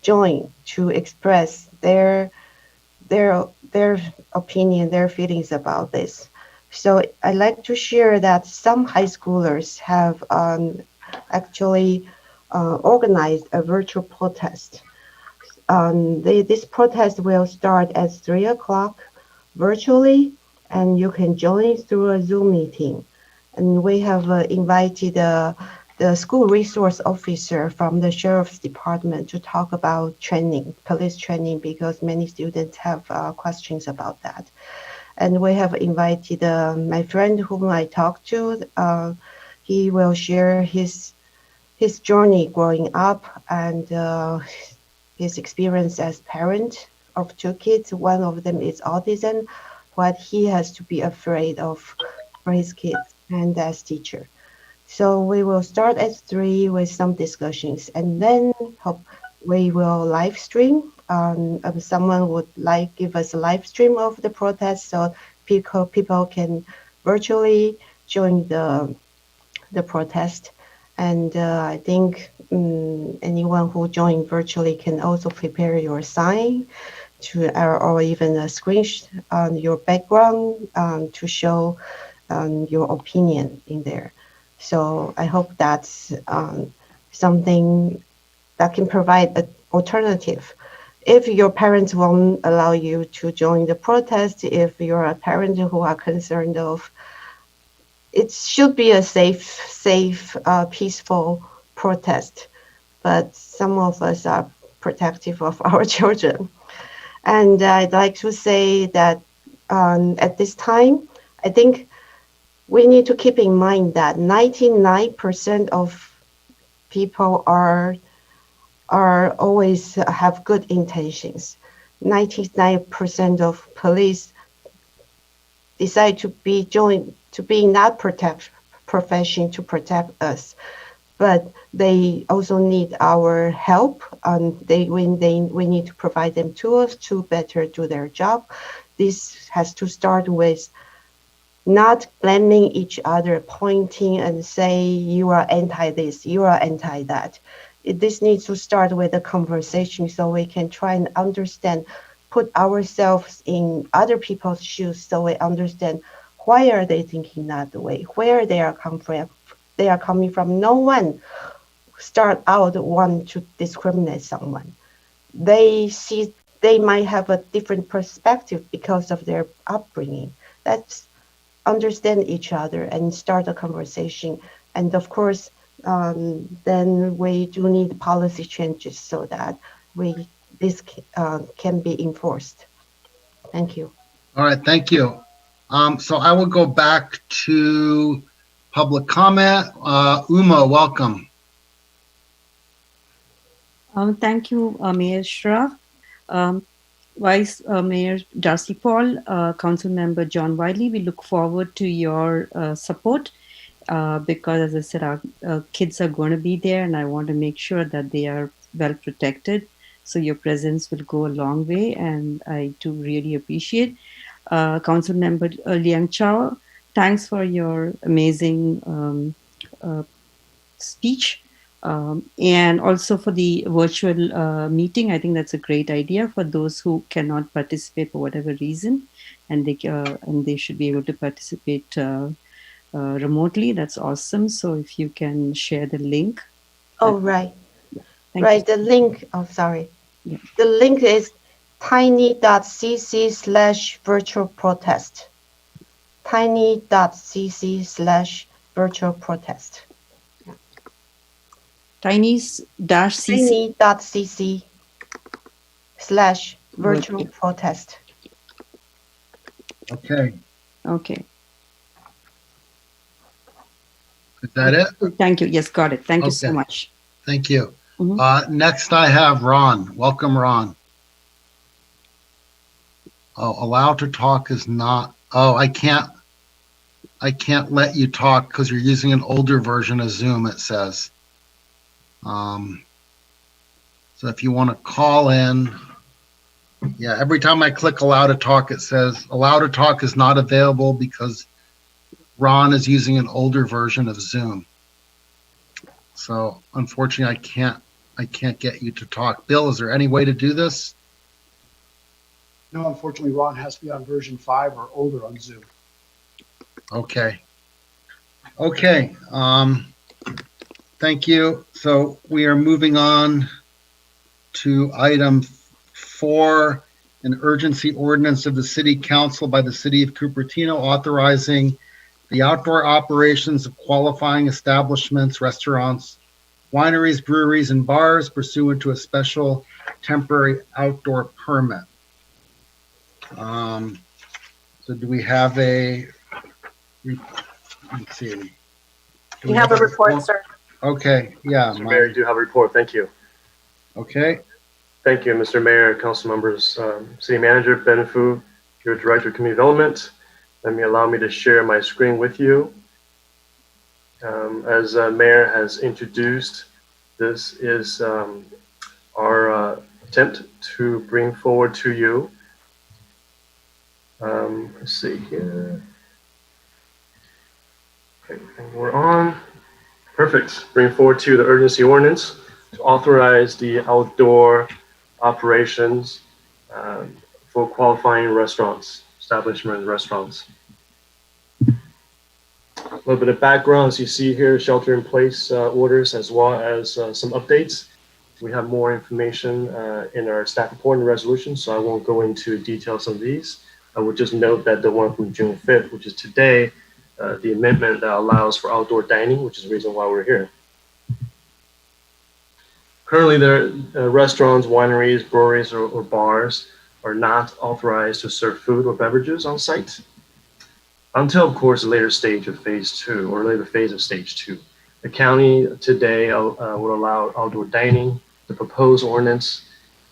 join to express their opinion, their feelings about this. So I'd like to share that some high schoolers have actually organized a virtual protest. This protest will start at 3 o'clock virtually, and you can join through a Zoom meeting. And we have invited the school resource officer from the sheriff's department to talk about training, police training, because many students have questions about that. And we have invited my friend whom I talked to. He will share his journey growing up and his experience as parent of two kids. One of them is autism, what he has to be afraid of for his kids, and as teacher. So we will start at 3 with some discussions, and then we will live stream. If someone would like give us a live stream of the protest, so people can virtually join the protest. And I think anyone who joined virtually can also prepare your sign or even a screenshot on your background to show your opinion in there. So I hope that's something that can provide an alternative. If your parents won't allow you to join the protest, if you're a parent who are concerned of, it should be a safe, peaceful protest. But some of us are protective of our children. And I'd like to say that at this time, I think we need to keep in mind that 99% of people are always have good intentions. 99% of police decide to be not protect profession to protect us, but they also need our help. We need to provide them tools to better do their job. This has to start with not blaming each other, pointing and say, you are anti this, you are anti that. This needs to start with a conversation so we can try and understand, put ourselves in other people's shoes so we understand why are they thinking that way, where they are coming from. No one start out wanting to discriminate someone. They might have a different perspective because of their upbringing. Let's understand each other and start a conversation. And of course, then we do need policy changes so that this can be enforced. Thank you. All right, thank you. So I will go back to public comment. Uma, welcome. Thank you, Mayor Shroff. Vice Mayor Darcy Paul, Council Member John Wiley, we look forward to your support because, as I said, our kids are going to be there and I want to make sure that they are well protected. So your presence will go a long way, and I do really appreciate. Council Member Liang Chao, thanks for your amazing speech. And also for the virtual meeting. I think that's a great idea for those who cannot participate for whatever reason, and they should be able to participate remotely. That's awesome. So if you can share the link. Oh, right. Thank Right. you. The link. Oh, sorry. Yeah. The link is tiny.cc/virtual protest. Tiny.cc/virtual protest. Tiny-cc. Tiny.cc/virtual protest. Okay. Okay. Is that it? Thank you. Yes, got it. Thank you so Okay. much. Thank you. Mhm. Next I have Ron. Welcome, Ron. Oh, allow to talk is not, oh, I can't let you talk because you're using an older version of Zoom, it says. So if you want to call in, yeah, every time I click allow to talk, it says allow to talk is not available because Ron is using an older version of Zoom. So unfortunately, I can't get you to talk. Bill, is there any way to do this? No, unfortunately, Ron has to be on version 5 or older on Zoom. Okay. Okay. Thank you. So we are moving on to item 4, an urgency ordinance of the City Council by the City of Cupertino authorizing the outdoor operations of qualifying establishments, restaurants, wineries, breweries, and bars pursuant to a special temporary outdoor permit. So do we have a, let's see. Do We have a report, sir. Okay, yeah. Mr. Mayor, I do have a report. Thank you. Okay. Thank you, Mr. Mayor, council members, City Manager Ben Fu, your Director of Community Development. Allow me to share my screen with you. As Mayor has introduced, this is our attempt to bring forward to you. Let's see here. Okay, we're on. Perfect. Bring forward to you the urgency ordinance to authorize the outdoor operations for qualifying restaurants, establishment restaurants. A little bit of background, as you see here, shelter in place orders, as well as some updates. We have more information in our staff report and resolution, so I won't go into details of these. I would just note that the one from June 5th, which is today, the amendment that allows for outdoor dining, which is the reason why we're here. Currently, there restaurants, wineries, breweries, or bars are not authorized to serve food or beverages on site until, of course, a later stage of phase 2 or later phase of stage 2. The county today will allow outdoor dining. The proposed ordinance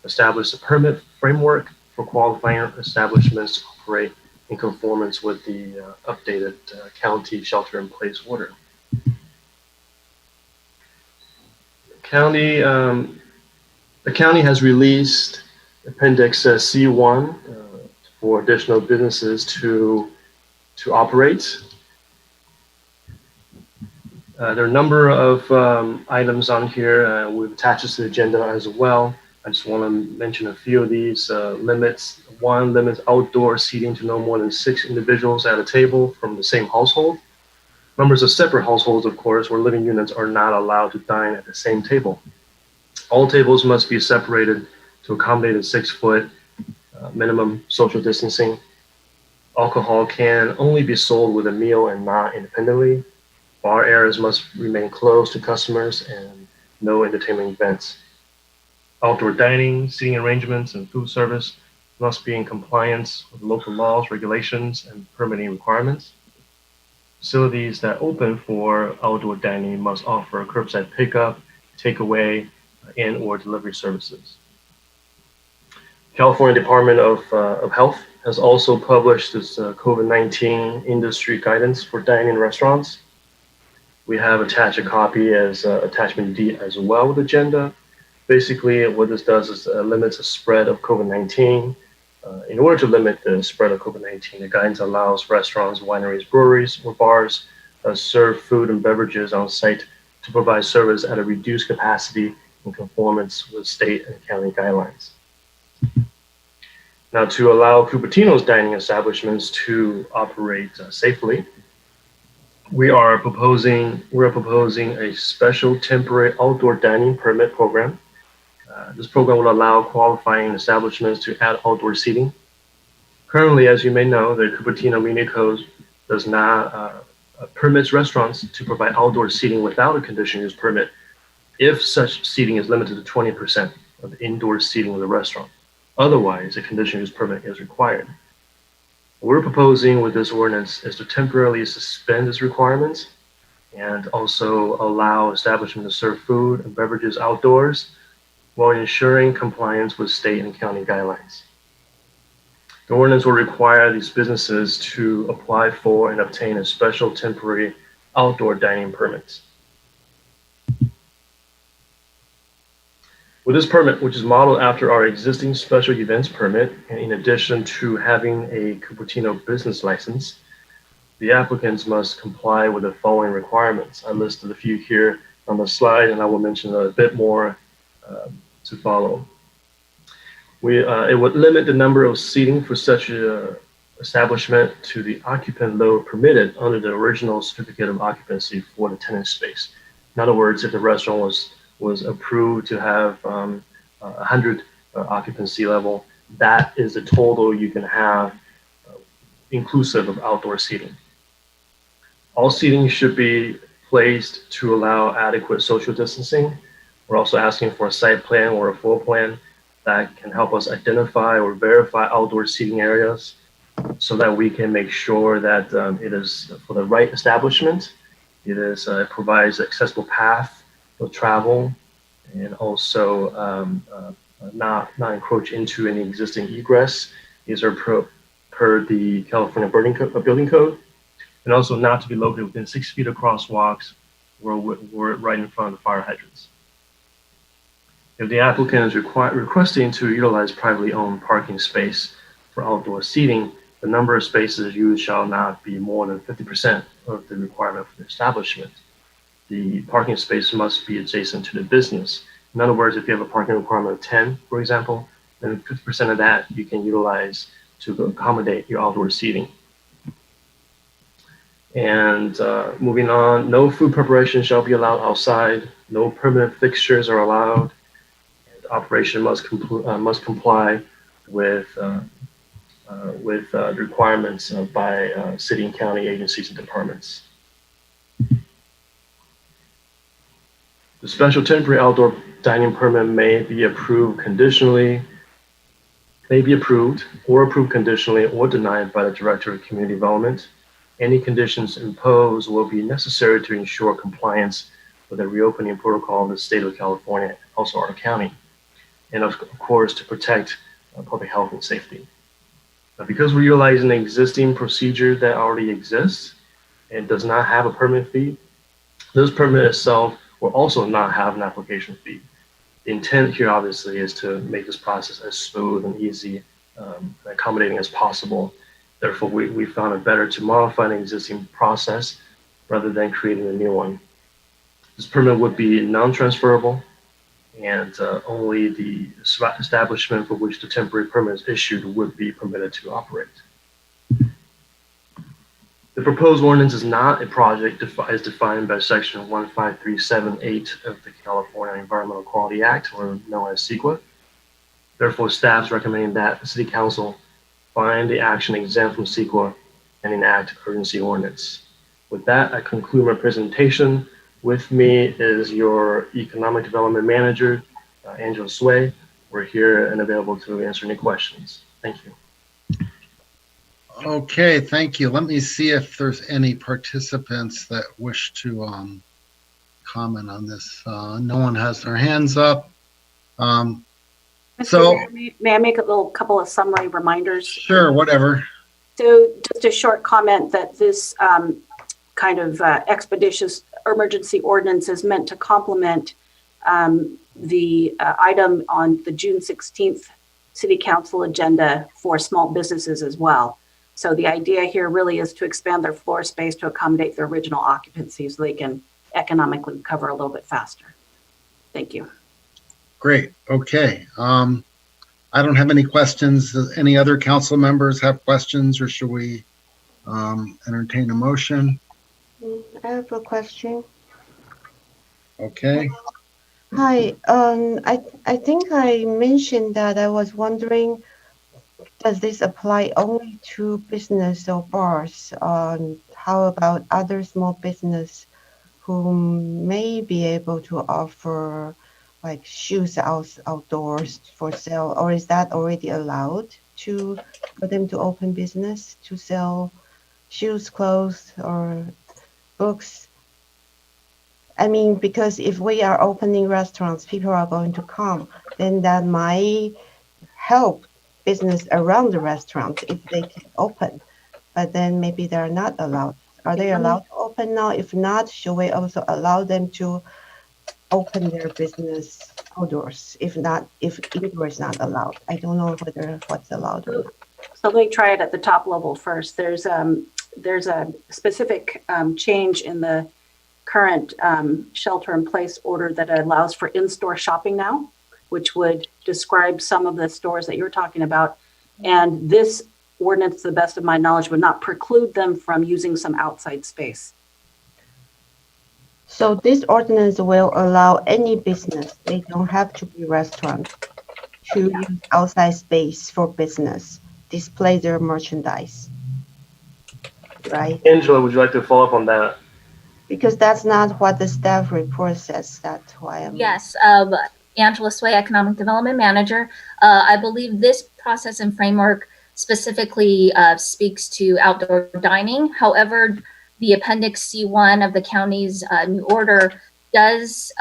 establishes a permit framework for qualifying establishments to operate in conformance with the updated county shelter-in-place order. The county has released Appendix C1 for additional businesses to operate. There are a number of items on here. We've attached this to the agenda as well. I just want to mention a few of these limits. One limits outdoor seating to no more than 6 individuals at a table from the same household. Members of separate households, of course, where living units are not allowed to dine at the same table. All tables must be separated to accommodate a 6-foot minimum social distancing. Alcohol can only be sold with a meal and not independently. Bar areas must remain closed to customers and no entertainment events. Outdoor dining, seating arrangements, and food service must be in compliance with local laws, regulations, and permitting requirements. Facilities that open for outdoor dining must offer curbside pickup, takeaway, and or delivery services. California Department of Health has also published this COVID-19 industry guidance for dining restaurants. We have attached a copy as attachment D as well with agenda. Basically, what this does is limits the spread of COVID-19. In order to limit the spread of COVID-19, the guidance allows restaurants, wineries, breweries, or bars serve food and beverages on site to provide service at a reduced capacity in conformance with state and county guidelines. Now, to allow Cupertino's dining establishments to operate safely, we're proposing a special temporary outdoor dining permit program. This program will allow qualifying establishments to add outdoor seating. Currently, as you may know, the Cupertino Municipal Code does not permits restaurants to provide outdoor seating without a conditional use permit if such seating is limited to 20% of the indoor seating of the restaurant. Otherwise, a conditional use permit is required. What we're proposing with this ordinance is to temporarily suspend this requirement and also allow establishments to serve food and beverages outdoors while ensuring compliance with state and county guidelines. The ordinance will require these businesses to apply for and obtain a special temporary outdoor dining permit. With this permit, which is modeled after our existing special events permit, and in addition to having a Cupertino business license, the applicants must comply with the following requirements. I listed a few here on the slide, and I will mention a bit more to follow. It would limit the number of seating for such an establishment to the occupant load permitted under the original certificate of occupancy for the tenant space. In other words, if the restaurant was approved to have 100 occupancy level, that is the total you can have inclusive of outdoor seating. All seating should be placed to allow adequate social distancing. We're also asking for a site plan or a floor plan that can help us identify or verify outdoor seating areas so that we can make sure that it is for the right establishment. It provides accessible path for travel and also not encroach into any existing egress. These are per the California building code, and also not to be located within 6 feet of crosswalks or right in front of the fire hydrants. If the applicant is requesting to utilize privately owned parking space for outdoor seating, the number of spaces used shall not be more than 50% of the requirement for the establishment. The parking space must be adjacent to the business. In other words, if you have a parking requirement of 10, for example, then 50% of that you can utilize to accommodate your outdoor seating. And moving on, no food preparation shall be allowed outside. No permanent fixtures are allowed. Operation must comply with requirements by city and county agencies and departments. The special temporary outdoor dining permit may be approved conditionally, approved conditionally or denied by the Director of Community Development. Any conditions imposed will be necessary to ensure compliance with the reopening protocol of the state of California, also our county, and of course to protect public health and safety. Now, because we're utilizing an existing procedure that already exists and does not have a permit fee, this permit itself will also not have an application fee. The intent here obviously is to make this process as smooth and easy and accommodating as possible. Therefore, we found it better to modify an existing process rather than creating a new one. This permit would be non-transferable, and only the establishment for which the temporary permit is issued would be permitted to operate. The proposed ordinance is not a project as defined by section 15378 of the California Environmental Quality Act, or known as CEQA. Therefore, staff's recommending that the City Council find the action exempt from CEQA and enact urgency ordinance. With that, I conclude my presentation. With me is your Economic Development Manager, Angela Sway. We're here and available to answer any questions. Thank you. Okay, thank you. Let me see if there's any participants that wish to comment on this. No one has their hands up. May I make a couple of summary reminders? Sure, whatever. So just a short comment that this kind of expeditious emergency ordinance is meant to complement the item on the June 16th City Council agenda for small businesses as well. So the idea here really is to expand their floor space to accommodate their original occupancy so they can economically recover a little bit faster. Thank you. Great. Okay. I don't have any questions. Does any other council members have questions, or should we entertain a motion? I have a question. Okay. Hi, I think I mentioned that I was wondering, does this apply only to business or bars? How about other small business who may be able to offer like shoes outdoors for sale, or is that already allowed for them to open business to sell shoes, clothes, or books? I mean, because if we are opening restaurants, people are going to come, then that might help business around the restaurant if they can open. But then maybe they're not allowed. Are they allowed to open now? If not, should we also allow them to open their business outdoors? If not, if indoor is not allowed, I don't know what's allowed or not. So let me try it at the top level first. There's a specific change in the current shelter-in-place order that allows for in-store shopping now, which would describe some of the stores that you're talking about. And this ordinance, to the best of my knowledge, would not preclude them from using some outside space. So this ordinance will allow any business, they don't have to be restaurant, to use outside space for business, display their merchandise, right? Angela, would you like to follow up on that? Because that's not what the staff report says. That's why I'm. Yes, Angela Sway, Economic Development Manager. I believe this process and framework specifically speaks to outdoor dining. However, the Appendix C1 of the county's new order does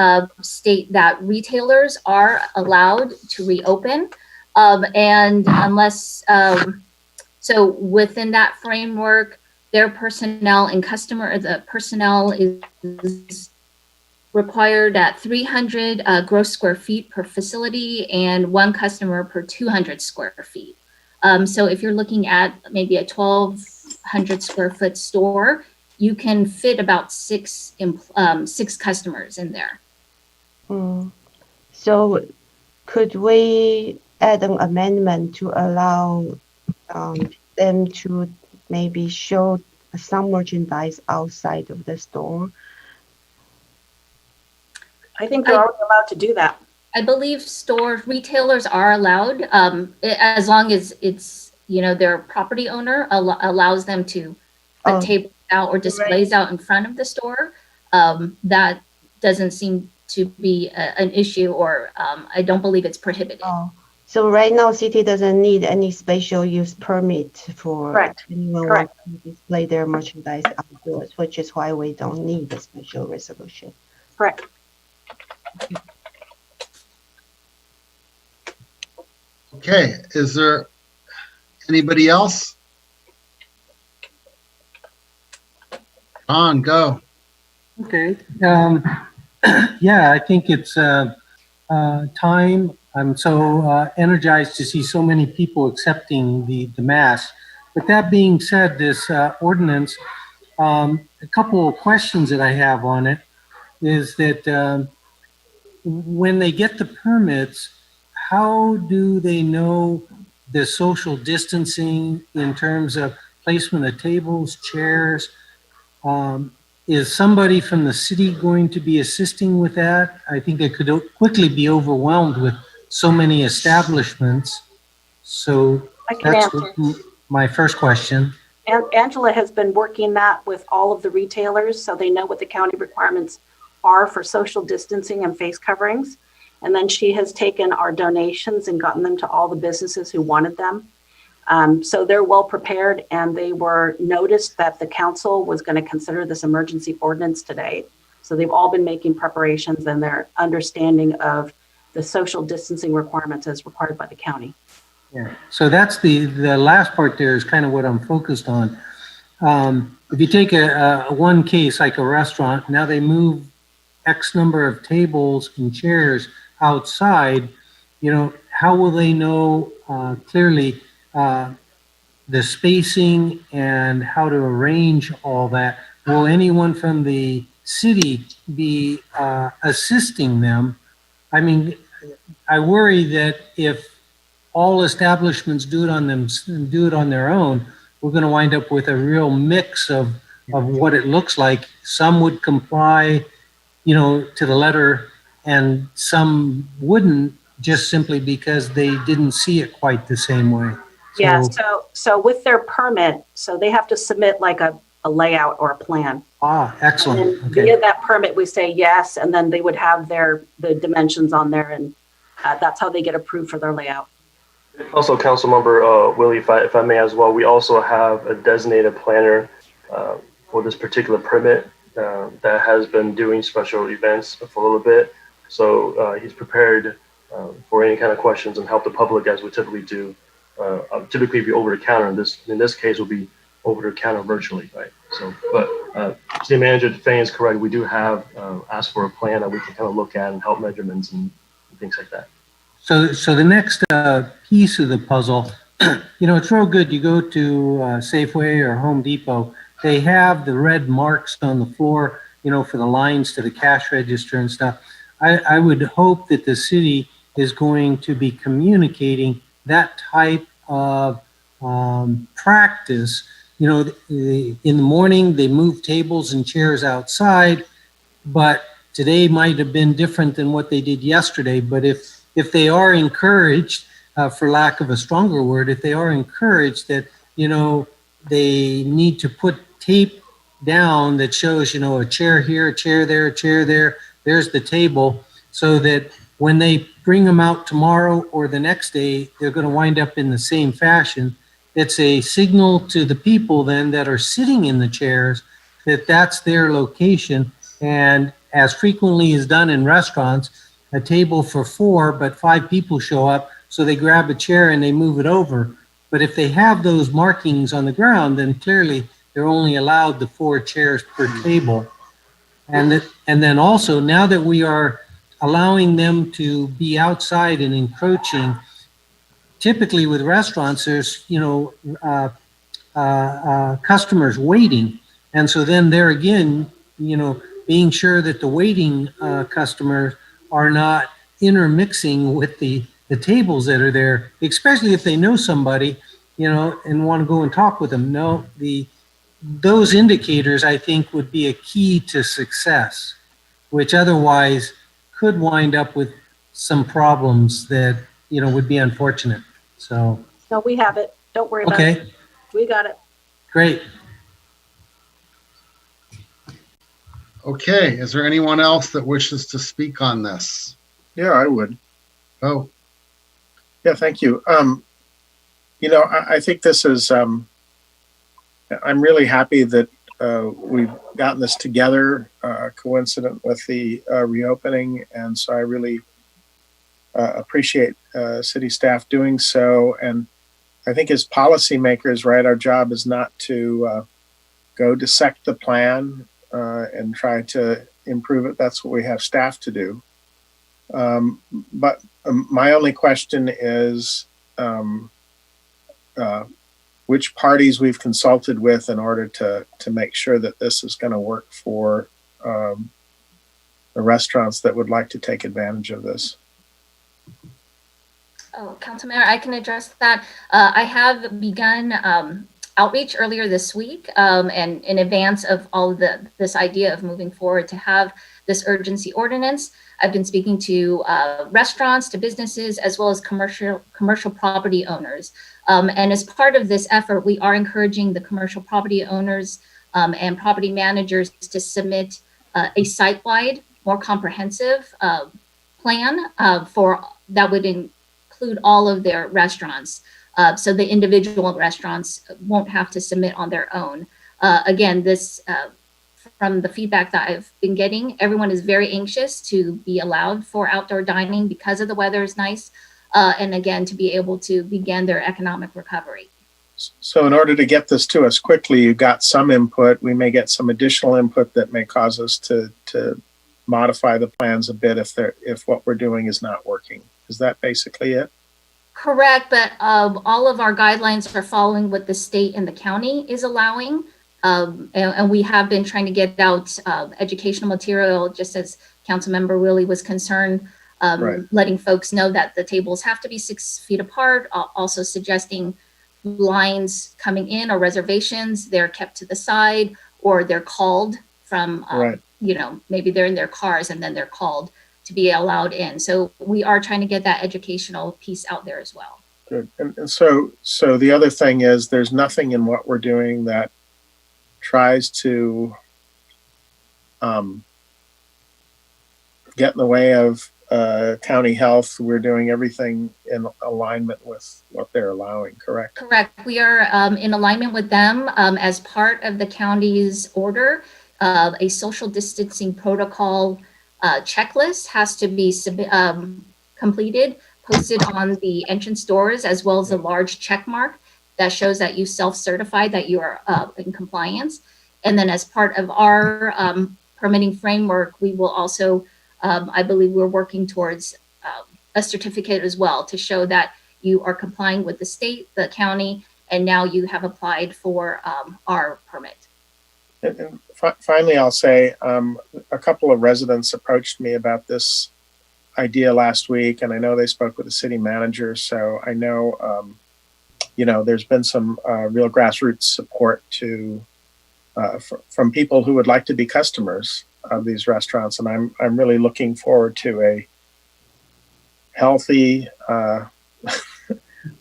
state that retailers are allowed to reopen, and unless, so within that framework, their personnel and the personnel is required at 300 gross square feet per facility and 1 customer per 200 square feet. So if you're looking at maybe a 1,200 square foot store, you can fit about 6 customers in there. So could we add an amendment to allow them to maybe show some merchandise outside of the store? I think they're already allowed to do that. I believe retailers are allowed, as long as it's, their property owner allows them to put tables out or displays out in front of the store. That doesn't seem to be an issue, or I don't believe it's prohibited. So right now, city doesn't need any special use permit for anyone who wants to display their merchandise outdoors, which is why we don't need a special resolution. Correct. Okay, is there anybody else? On, go. Okay. Yeah, I think it's time. I'm so energized to see so many people accepting the mask. But that being said, this ordinance, a couple of questions that I have on it is that when they get the permits, how do they know the social distancing in terms of placement of tables, chairs? Is somebody from the city going to be assisting with that? I think it could quickly be overwhelmed with so many establishments. So that's my first question. And Angela has been working that with all of the retailers, so they know what the county requirements are for social distancing and face coverings. And then she has taken our donations and gotten them to all the businesses who wanted them. So they're well prepared, and they were noticed that the council was going to consider this emergency ordinance today. So they've all been making preparations, and their understanding of the social distancing requirements as required by the county. Yeah. So that's the last part there is kind of what I'm focused on. If you take one case like a restaurant, now they move X number of tables and chairs outside, how will they know clearly the spacing and how to arrange all that? Will anyone from the city be assisting them? I mean, I worry that if all establishments do it on their own, we're going to wind up with a real mix of what it looks like. Some would comply, to the letter, and some wouldn't, just simply because they didn't see it quite the same way. Yeah, so with their permit, so they have to submit like a layout or a plan. Excellent. And then Okay. via that permit, we say yes, and then they would have the dimensions on there, and that's how they get approved for their layout. Also, Councilmember Willie, if I may as well, we also have a designated planner for this particular permit that has been doing special events for a little bit. So he's prepared for any kind of questions and help the public as we typically do. Typically be over the counter. In this case will be over the counter virtually, right? So, but City Manager Fang is correct. We do have asked for a plan that we can kind of look at and help measurements and things like that. So the next piece of the puzzle, it's real good. You go to Safeway or Home Depot, they have the red marks on the floor, for the lines to the cash register and stuff. I would hope that the city is going to be communicating that type of practice. In the morning, they move tables and chairs outside, but today might have been different than what they did yesterday. But if they are encouraged, for lack of a stronger word, if they are encouraged that, they need to put tape down that shows, a chair here, a chair there, a chair there, there's the table, so that when they bring them out tomorrow or the next day, they're going to wind up in the same fashion. It's a signal to the people then that are sitting in the chairs that that's their location. And as frequently is done in restaurants, a table for 4, but 5 people show up, so they grab a chair and they move it over. But if they have those markings on the ground, then clearly they're only allowed the 4 chairs per table. And then also, now that we are allowing them to be outside and encroaching, typically with restaurants, there's, customers waiting. And so then there again, being sure that the waiting customers are not intermixing with the tables that are there, especially if they know somebody, and want to go and talk with them. No, those indicators, I think, would be a key to success, which otherwise could wind up with some problems that, would be unfortunate. So. No, we have it. Don't worry about it. We got it. Great. Okay, is there anyone else that wishes to speak on this? Yeah, I would. Oh. Yeah, thank you. I think this is, I'm really happy that we've gotten this together, coincident with the reopening. And so I really appreciate city staff doing so. And I think as policymakers, right, our job is not to go dissect the plan and try to improve it. That's what we have staff to do. But my only question is which parties we've consulted with in order to make sure that this is going to work for the restaurants that would like to take advantage of this. Oh, Councilmember, I can address that. I have begun outreach earlier this week, and in advance of all of this idea of moving forward to have this urgency ordinance. I've been speaking to restaurants, to businesses, as well as commercial property owners. And as part of this effort, we are encouraging the commercial property owners and property managers to submit a site-wide, more comprehensive plan for that would include all of their restaurants. So the individual restaurants won't have to submit on their own. Again, this from the feedback that I've been getting, everyone is very anxious to be allowed for outdoor dining because of the weather is nice. And again, to be able to begin their economic recovery. So in order to get this to us quickly, you got some input. We may get some additional input that may cause us to modify the plans a bit if what we're doing is not working. Is that basically it? Correct, but all of our guidelines are following what the state and the county is allowing. And we have been trying to get out educational material, just as Councilmember Willie was concerned, Right. letting folks know that the tables have to be 6 feet apart, also suggesting lines coming in or reservations, they're kept to the side, or they're called from, Right. you know, maybe they're in their cars and then they're called to be allowed in. So we are trying to get that educational piece out there as well. Good. And so the other thing is there's nothing in what we're doing that tries to get in the way of county health. We're doing everything in alignment with what they're allowing, correct? Correct. We are in alignment with them as part of the county's order. A social distancing protocol checklist has to be completed, posted on the entrance doors, as well as a large check mark that shows that you self-certify that you are in compliance. And then as part of our permitting framework, we will also, I believe we're working towards a certificate as well to show that you are complying with the state, the county, and now you have applied for our permit. And finally, I'll say a couple of residents approached me about this idea last week, and I know they spoke with the city manager. So I know, you know, there's been some real grassroots support from people who would like to be customers of these restaurants, and I'm really looking forward to a healthy, a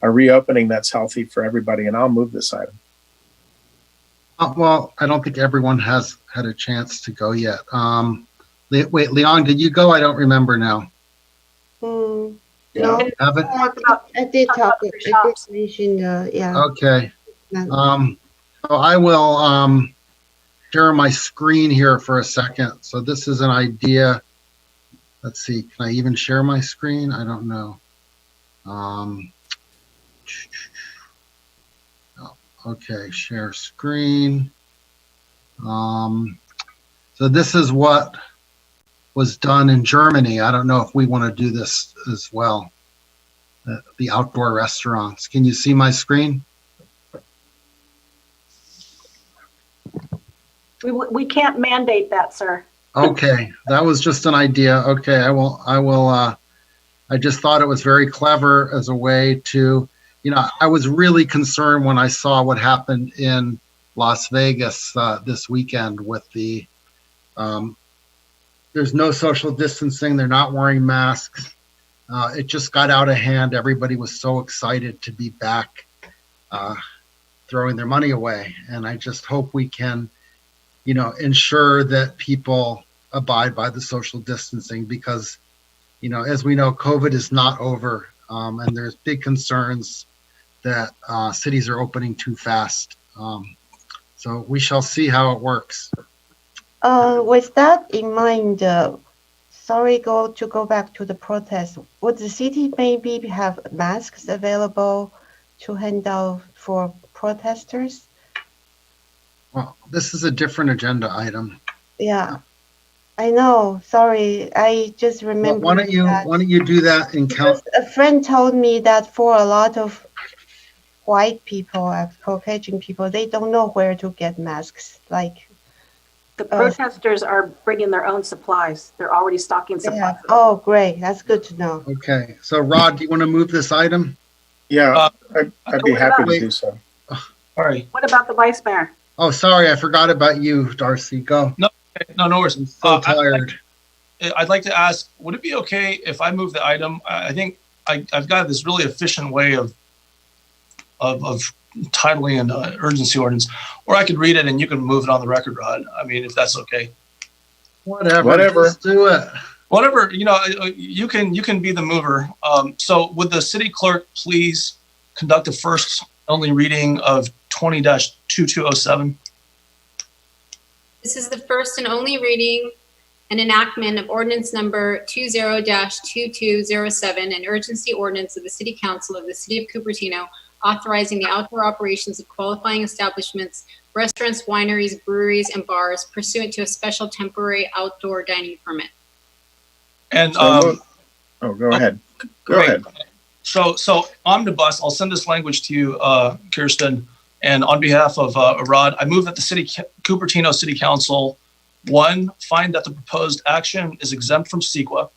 reopening that's healthy for everybody. And I'll move this item. Well, I don't think everyone has had a chance to go yet. Wait, Leon, did you go? I don't remember now. No, Haven't? I did talk. I did mention, yeah. Okay. So I will share my screen here for a second. So this is an idea. Let's see. Can I even share my screen? I don't know. Okay, share screen. So this is what was done in Germany. I don't know if we want to do this as well. The outdoor restaurants. Can you see my screen? We can't mandate that, sir. Okay, that was just an idea. Okay, I will, I just thought it was very clever as a way to, you know, I was really concerned when I saw what happened in Las Vegas this weekend with the, there's no social distancing, they're not wearing masks. It just got out of hand. Everybody was so excited to be back throwing their money away. And I just hope we can, you know, ensure that people abide by the social distancing because, you know, as we know, COVID is not over and there's big concerns that cities are opening too fast. So we shall see how it works. With that in mind, sorry, to go back to the protest, would the city maybe have masks available to hand out for protesters? Well, this is a different agenda item. Yeah, I know. Sorry, I just remember. Why don't you do that in council? A friend told me that for a lot of white people, Caucasian people, they don't know where to get masks. Like the protesters are bringing their own supplies. They're already stocking supplies. Oh, great. That's good to know. Okay. So, Rod, do you want to move this item? Yeah, I'd be happy to do so. All right. What about the vice mayor? Oh, sorry. I forgot about you, Darcy. Go. No worries. I'm so tired. I'd like to ask, would it be okay if I move the item? I think I've got this really efficient way of titling an urgency ordinance, or I could read it and you can move it on the record, Rod. I mean, if that's okay. Whatever. Just do it. Whatever, you know, you can be the mover. So would the city clerk please conduct the first only reading of 20-2207? This is the first and only reading and enactment of ordinance number 20-2207, an urgency ordinance of the City Council of the City of Cupertino, authorizing the outdoor operations of qualifying establishments, restaurants, wineries, breweries, and bars pursuant to a special temporary outdoor dining permit. And oh, go ahead. Go great. ahead. So omnibus, I'll send this language to you, Kirsten. And on behalf of Rod, I move that the Cupertino City Council, 1, find that the proposed action is exempt from CEQA.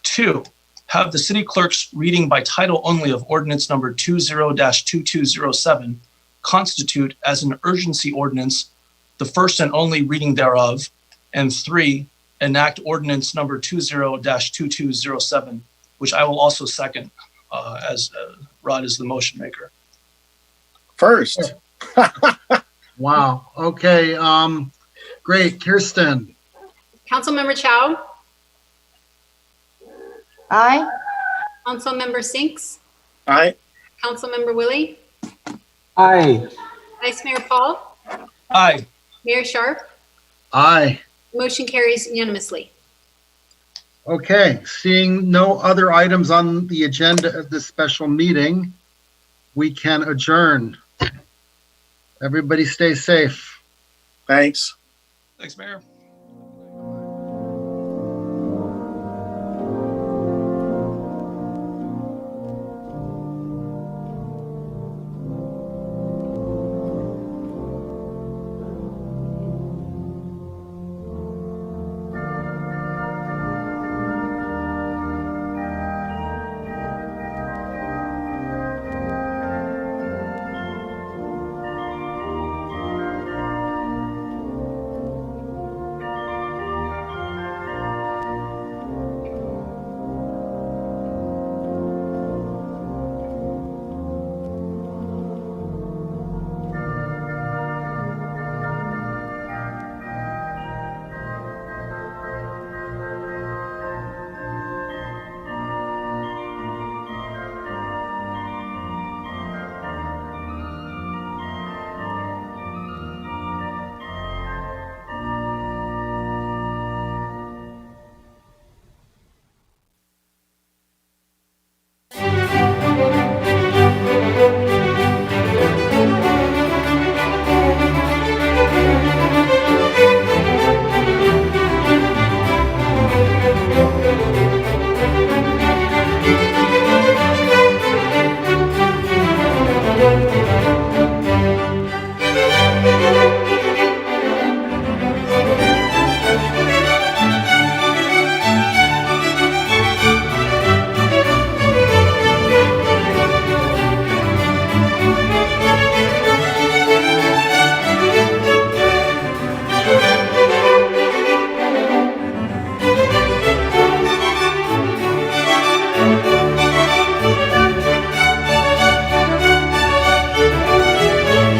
2, have the city clerk's reading by title only of ordinance number 20-2207 constitute as an urgency ordinance, the first and only reading thereof. And 3, enact ordinance number 20-2207, which I will also second as Rod is the motion maker. First. Wow. Okay. Great. Kirsten. Councilmember Chow, Aye. Councilmember Sinks, Aye. Councilmember Willie, Aye. Vice Mayor Paul, Aye. Mayor Sharp. Aye. Motion carries unanimously. Okay. Seeing no other items on the agenda of this special meeting, we can adjourn. Everybody stay safe. Thanks. Thanks, Mayor.